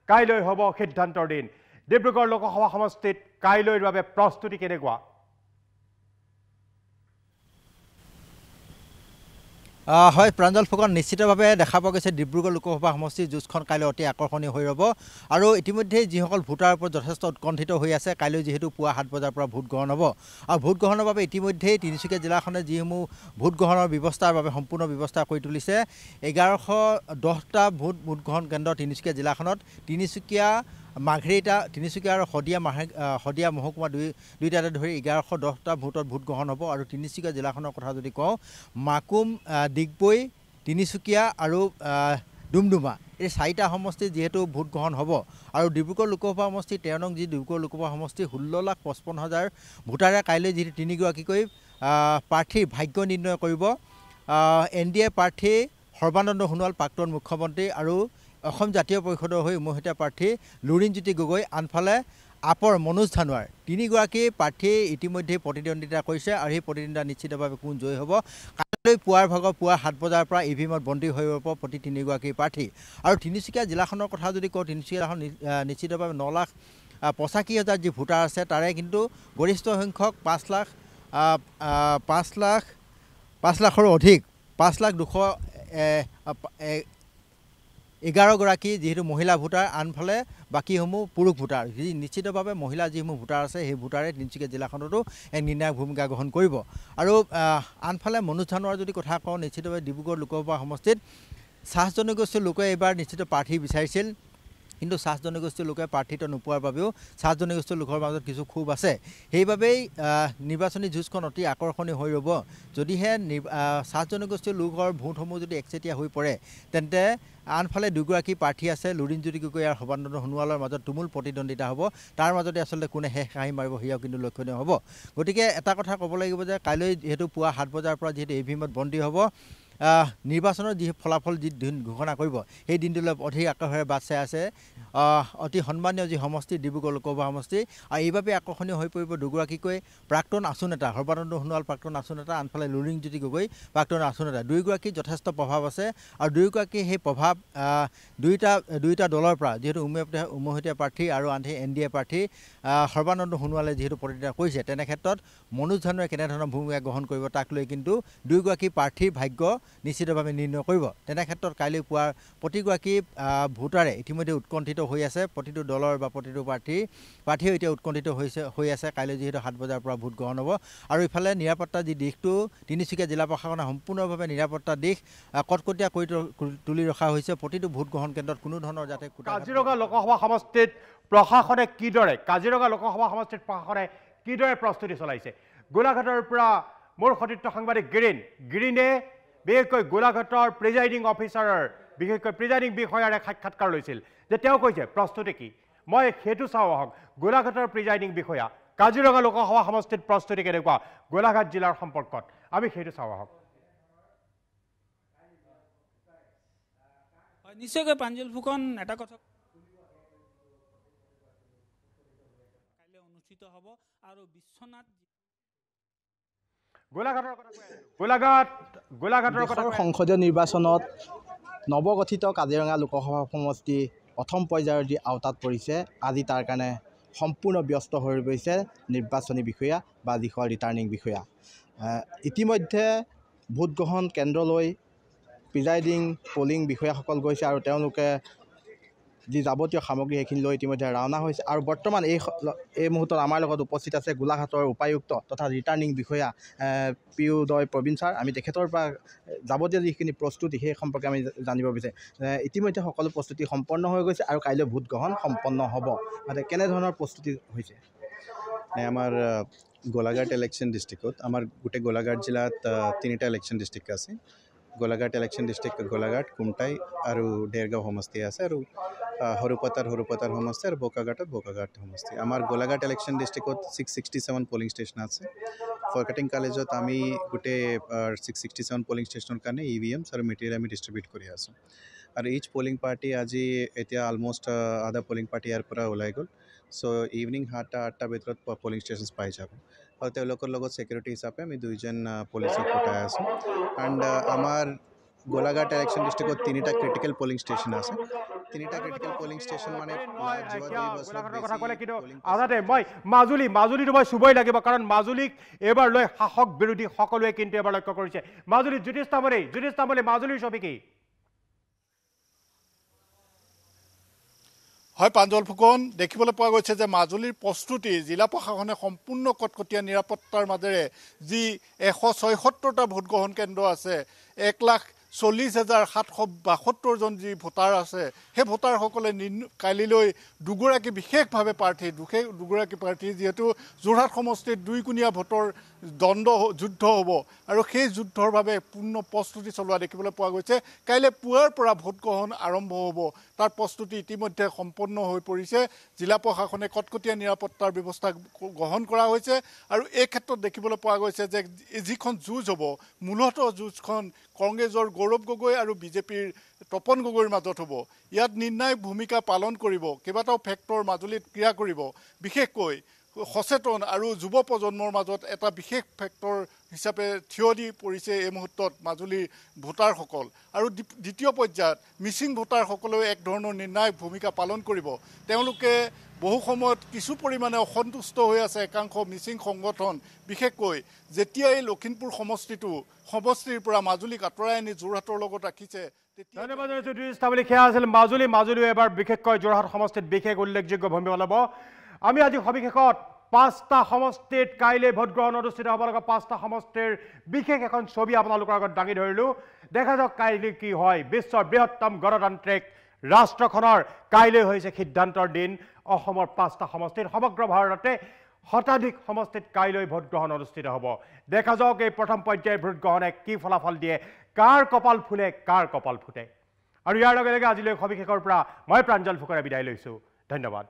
কাইলৈ হ'ব সিদ্ধান্তৰ দিন। ডিব্ৰুগড় লোকসভা সমষ্টিত কাইলৈৰ বাবে প্ৰস্তুতি কেনেকুৱা? হয় প্ৰাঞ্জল ফুকন, নিশ্চিতভাৱে দেখা পোৱা গৈছে ডিব্ৰুগড় লোকসভা সমষ্টিৰ যুঁজখন কাইলৈ অতি আকৰ্ষণীয় হৈ ৰ'ব। আৰু ইতিমধ্যে যিসকল ভোটাৰৰ ওপৰত যথেষ্ট উৎকণ্ঠিত হৈ আছে, কাইলৈ যিহেতু পুৱা 7 বজাৰ পৰা ভোট গ্ৰহণ হ'ব, আৰু ভোট গ্ৰহণৰ বাবে ইতিমধ্যেই তিনিচুকীয়া জিলাখনে যিসমূহ ভোট গ্ৰহণৰ ব্যৱস্থাৰ বাবে সম্পূৰ্ণ ব্যৱস্থা কৰি তুলিছে। 1110টা ভোট গ্ৰহণ কেন্দ্ৰ তিনিচুকীয়া জিলাখনত, তিনিচুকীয়া, মাঘেৰিটা, তিনিচুকীয়া আৰু শদিয়া মহকুমা দুইটাতে ধৰি 1110টা ভোটত ভোট গ্ৰহণ হ'ব। আৰু তিনিচুকীয়া জিলাখনৰ কথা যদি কওঁ, মাকুম, ডিগবৈ, তিনিচুকীয়া আৰু ডুমডুমা, এই 4টা সমষ্টিত যিহেতু ভোট গ্ৰহণ হ'ব। আৰু ডিব্ৰুগড় লোকসভা সমষ্টি 13 নং যি ডিব্ৰুগড় লোকসভা সমষ্টি 16,55,000 ভোটাৰে কাইলৈ যিহেতু 3গৰাকীকৈ প্ৰাৰ্থীৰ ভাগ্য নিৰ্ণয় কৰিব। NDA প্ৰাৰ্থী সৰ্বানন্দ সোণোৱাল প্ৰাক্তন মুখ্যমন্ত্ৰী আৰু অসম জাতীয় পৰিষদৰ হৈ উমৈহতীয়া প্ৰাৰ্থী লুৰিণজ্যোতি গগৈ, আনফালে আপৰ মনোজ ধানোৱাৰ, 3গৰাকী প্ৰাৰ্থীয়ে ইতিমধ্যে প্ৰতিদ্বন্দ্বিতা কৰিছে। আৰু সেই প্ৰতিদ্বন্দ্বিতা নিশ্চিতভাৱে কোন জয়ী হ'ব, কাইলৈ কাইলৈ পুৱাৰ ভাগৰ পুৱা 7 বজাৰ পৰা ইভিএমত বন্দী হৈ ৰব প্ৰতি 3গৰাকী প্ৰাৰ্থী আৰু তিনিচুকীয়া জিলাখনৰ কথা যদি কওঁ তিনিচুকীয়া জিলাখন নিশ্চিতভাৱে 9,85,000 যি ভোটাৰ আছে তাৰে কিন্তু গৰিষ্ঠ সংখ্যক 5 লাখৰো অধিক 5,211গৰাকী যিহেতু মহিলা ভোটাৰ আনফালে বাকীসমূহ পুৰুষ ভোটাৰ যি নিশ্চিতভাৱে মহিলা যিসমূহ ভোটাৰ আছে সেই ভোটাৰে তিনিচুকীয়া জিলাখনতো এক নিৰ্ণায়ক ভূমিকা গ্ৰহণ কৰিব আৰু আনফালে মনোজ ধানোৱাৰ যদি কথা কওঁ নিশ্চিতভাৱে ডিব্ৰুগড় লোকসভা সমষ্টিত চাহ জনগোষ্ঠীৰ লোকে এইবাৰ নিশ্চিত প্ৰাৰ্থী বিচাৰিছিল কিন্তু চাহ জনগোষ্ঠীৰ লোকে প্ৰাৰ্থিত্ব নোপোৱাৰ বাবেও চাহ জনগোষ্ঠীৰ লোকৰ মাজত কিছু ক্ষোভ আছে সেইবাবেই নিৰ্বাচনী যুঁজখন অতি আকৰ্ষণীয় হৈ ৰ'ব যদিহে চাহ জনগোষ্ঠীৰ লোকৰ ভোটসমূহ যদি একচেটিয়া হৈ পৰে তেন্তে আনফালে দুগৰাকী প্ৰাৰ্থী আছে লুৰিণজ্যোতি গগৈ আৰু সৰ্বানন্দ সোণোৱালৰ মাজত তুমুল প্ৰতিদ্বন্দ্বিতা হ'ব তাৰ মাজতে আচলতে কোনে শেষ হাঁহি মাৰিব সেয়াও কিন্তু লক্ষণীয় হ'ব গতিকে এটা কথা ক'ব লাগিব যে কাইলৈ যিহেতু পুৱা 7 বজাৰ পৰা যিহেতু ইভিএমত বন্দী হ'ব নিৰ্বাচনৰ যি ফলাফল যি দিন ঘোষণা কৰিব সেই দিনটোলৈ অধিক আগ্ৰহেৰে বাট চাই আছে অতি সন্মানীয় যি সমষ্টি ডিব্ৰুগড় লোকসভা সমষ্টি আৰু এইভাবে আকৰ্ষণীয় হৈ পৰিব দুগৰাকীকৈ প্ৰাক্তন আছু নেতা সৰ্বানন্দ সোণোৱাল প্ৰাক্তন আছু নেতা আনফালে লুৰিণজ্যোতি গগৈ প্ৰাক্তন আছু নেতা দুয়োগৰাকী যথেষ্ট প্ৰভাৱ আছে আৰু দুয়োগৰাকী সেই প্ৰভাৱ দুইটা দলৰ পৰা যিহেতু উমৈহতীয়া প্ৰাৰ্থী আৰু আনহাতে NDA প্ৰাৰ্থী সৰ্বানন্দ সোণোৱালে যিহেতু প্ৰতিনিধিত্ব কৰিছে তেনে ক্ষেত্ৰত মনোজ ধানোৱে কেনেধৰণৰ ভূমিকা গ্ৰহণ কৰিব তাক লৈ কিন্তু দুয়োগৰাকী প্ৰাৰ্থীৰ ভাগ্য নিশ্চিতভাৱে নিৰ্ণয় কৰিব তেনে ক্ষেত্ৰত কাইলৈ পুৱাৰ প্ৰতিগৰাকী ভোটাৰে ইতিমধ্যে উৎকণ্ঠিত হৈ আছে প্ৰতিটো দলৰ বা প্ৰতিটো প্ৰাৰ্থীও এতিয়া উৎকণ্ঠিত হৈ আছে কাইলৈ যিহেতু 7 বজাৰ পৰা ভোট গ্ৰহণ হ'ব আৰু ইফালে নিৰাপত্তা যি দিশটো তিনিচুকীয়া জিলা প্ৰশাসনে সম্পূৰ্ণভাৱে নিৰাপত্তা দিশ কটকটীয়া কৰি তুলি ৰখা হৈছে প্ৰতিটো ভোট গ্ৰহণ কেন্দ্ৰত কোনো ধৰণৰ যাতে কাজিৰঙা লোকসভা সমষ্টিত প্ৰশাসনে কিদৰে প্ৰস্তুতি চলাইছে গোলাঘাটৰ পৰা মোৰ সতীৰ্থ সাংবাদিক গিৰিনে বিশেষকৈ গোলাঘাটৰ প্ৰিজাইডিং অফিচাৰৰ বিশেষকৈ প্ৰিজাইডিং বিষয়াৰে সাক্ষাৎকাৰ লৈছিল যে তেওঁ কৈছে প্ৰস্তুতি কি মই হেতু চাওঁ আহক গোলাঘাটৰ প্ৰিজাইডিং বিষয়া কাজিৰঙা লোকসভা সমষ্টিত প্ৰস্তুতি কেনেকুৱা গোলাঘাট জিলাৰ সম্পৰ্কত আমি হেতু চাওঁ আহক নিশ্চয়কৈ প্ৰাঞ্জল ফুকন এটা কথা কাইলৈ অনুষ্ঠিত হ'ব আৰু বিশ্বনাথ গোলাঘাটৰ সংসদীয় নিৰ্বাচনত নৱগঠিত কাজিৰঙা লোকসভা সমষ্টি প্ৰথম পৰ্যায়ৰ যি আওতাত পৰিছে আজি তাৰ কাৰণে সম্পূৰ্ণ ব্যস্ত হৈ পৰিছে নিৰ্বাচনী বিষয়া বা যিসকল ৰিটাৰ্ণিং বিষয়া ইতিমধ্যে ভোটগ্ৰহণ কেন্দ্ৰলৈ প্ৰিজাইডিং পলিং বিষয়াসকল গৈছে আৰু তেওঁলোকে যি যাৱতীয় সামগ্ৰী সেইখিনি লৈ ইতিমধ্যে ৰাওনা হৈছে আৰু বৰ্তমান এই মুহূৰ্তত আমাৰ লগত উপস্থিত আছে গোলাঘাটৰ উপায়ুক্ত তথা ৰিটাৰ্ণিং বিষয়া পিউদয় প্ৰবীণ ছাৰ আমি তেখেতৰ পৰা যাৱতীয় যিখিনি প্ৰস্তুতি সেই সম্পৰ্কে আমি জানিব বিচাৰিম ইতিমধ্যে সকলো প্ৰস্তুতি সম্পন্ন হৈ গৈছে আৰু কাইলৈ ভোট গ্ৰহণ সম্পন্ন হ'ব মানে কেনেধৰণৰ প্ৰস্তুতি হৈছে আমাৰ গোলাঘাট ইলেকশ্যন ডিষ্ট্ৰিক্টত আমাৰ গোটেই গোলাঘাট জিলাত 3টা ইলেকশ্যন ডিষ্ট্ৰিক্ট আছে গোলাঘাট ইলেকশ্যন ডিষ্ট্ৰিক্ট গোলাঘাট কুমটাই আৰু ডেৰগাঁও সমষ্টি আছে আৰু হৰুপতাৰ সমষ্টি আৰু বোকাঘাট সমষ্টি আমাৰ গোলাঘাট ইলেকশ্যন ডিষ্ট্ৰিক্টত 667 পলিং ষ্টেচন আছে ফৰকাটিং কলেজত আমি গোটেই 667 পলিং ষ্টেচনৰ কাৰণে EVMs আৰু মেটেৰিয়েল আমি ডিষ্ট্ৰিবিউট কৰি আছোঁ আৰু ইচ পলিং পাৰ্টি আজি এতিয়া অলমষ্ট আধা পলিং পাৰ্টি ইয়াৰ পৰা ওলাই গ'ল চ' ইভিনিং 7টা ভিতৰত পলিং ষ্টেচনছ পাই যাব আৰু তেওঁলোকৰ লগত ছিকিউৰিটি হিচাপে আমি 2জন পুলিচক পঠাই আছোঁ এণ্ড আমাৰ গোলাঘাট ইলেকশ্যন ডিষ্ট্ৰিক্টত 3টা ক্ৰিটিকেল পলিং ষ্টেচন আছে 3টা ক্ৰিটিকেল পলিং ষ্টেচন মানে আজাদে মই মাজুলীটো মই চুবই লাগিব কাৰণ মাজুলীক এবাৰ লৈ শাসক বিৰোধী সকলোৱে কিন্তু এবাৰ লক্ষ্য কৰিছে মাজুলীত জ্যোতিষ তামুলী মাজুলীৰ ছবি কি হয় প্ৰাঞ্জল ফুকন দেখিবলৈ পোৱা গৈছে যে মাজুলীৰ প্ৰস্তুতি জিলা প্ৰশাসনে সম্পূৰ্ণ কটকটীয়া নিৰাপত্তাৰ মাজেৰে যি 176টা ভোটগ্ৰহণ কেন্দ্ৰ আছে 1,40,772 জন যি ভোটাৰ আছে সেই ভোটাৰসকলে কালিলৈ বিশেষভাৱে দুগৰাকী প্ৰাৰ্থী যিহেতু যোৰহাট সমষ্টিত 2কোণীয়া ভোটৰ যুদ্ধ হ'ব আৰু সেই যুদ্ধৰ বাবে পূৰ্ণ প্ৰস্তুতি চলোৱা দেখিবলৈ পোৱা গৈছে কাইলৈ পুৱাৰ পৰা ভোটগ্ৰহণ আৰম্ভ হ'ব তাৰ প্ৰস্তুতি ইতিমধ্যে সম্পন্ন হৈ পৰিছে জিলা প্ৰশাসনে কটকটীয়া নিৰাপত্তাৰ ব্যৱস্থা গ্ৰহণ কৰা হৈছে আৰু এই ক্ষেত্ৰত দেখিবলৈ পোৱা গৈছে যে যিখন যুঁজ হ'ব মূলতঃ যুঁজখন কংগ্ৰেছৰ গৌৰৱ গগৈ আৰু বিজেপিৰ তপন গগৈৰ মাজত হ'ব ইয়াত নিৰ্ণায়ক ভূমিকা পালন কৰিব কেইবাটাও ফেক্টৰ মাজুলীত ক্ৰিয়া কৰিব বিশেষকৈ সচেতন আৰু যুৱ প্ৰজন্মৰ মাজত এটা বিশেষ ফেক্টৰ হিচাপে থিয় দি পৰিছে এই মুহূৰ্তত মাজুলীৰ ভোটাৰসকল আৰু দ্বিতীয় পৰ্যায়ত মিচিং ভোটাৰসকলেও এক ধৰণৰ নিৰ্ণায়ক ভূমিকা পালন কৰিব তেওঁলোকে বহু সময়ত কিছু পৰিমাণে অসন্তুষ্ট হৈ আছে একাংশ মিচিং সংগঠন বিশেষকৈ যেতিয়া এই লখিমপুৰ সমষ্টিৰ পৰা মাজুলীক আঁতৰাই আনি যোৰহাটৰ লগত ৰাখিছে ধন্যবাদ সেয়া আছিল মাজুলী এবাৰ বিশেষকৈ যোৰহাট সমষ্টিত বিশেষ উল্লেখযোগ্য ভূমিকা ল'ব আমি আজি সবিশেষত 5টা সমষ্টিত কাইলৈ ভোটগ্ৰহণ অনুষ্ঠিত হ'ব লগা 5টা সমষ্টিৰ বিশেষ এখন ছবি আপোনালোকৰ আগত দাঙি ধৰিলোঁ দেখা যাওক কাইলৈ কি হয় বিশ্বৰ বৃহত্তম গণতান্ত্ৰিক ৰাষ্ট্ৰখনৰ কাইলৈ হৈছে সিদ্ধান্তৰ দিন অসমৰ 5টা সমষ্টিত সমগ্ৰ ভাৰততে শতাধিক সমষ্টিত কাইলৈ ভোটগ্ৰহণ অনুষ্ঠিত হ'ব দেখা যাওক এই প্ৰথম পৰ্যায়ৰ ভোটগ্ৰহণে কি ফলাফল দিয়ে কাৰ কপাল ফুলে কাৰ কপাল ফুটে আৰু ইয়াৰ লগে লগে আজিলৈ সবিশেষৰ পৰা মই প্ৰাঞ্জল ফুকনে বিদায় লৈছোঁ ধন্যবাদ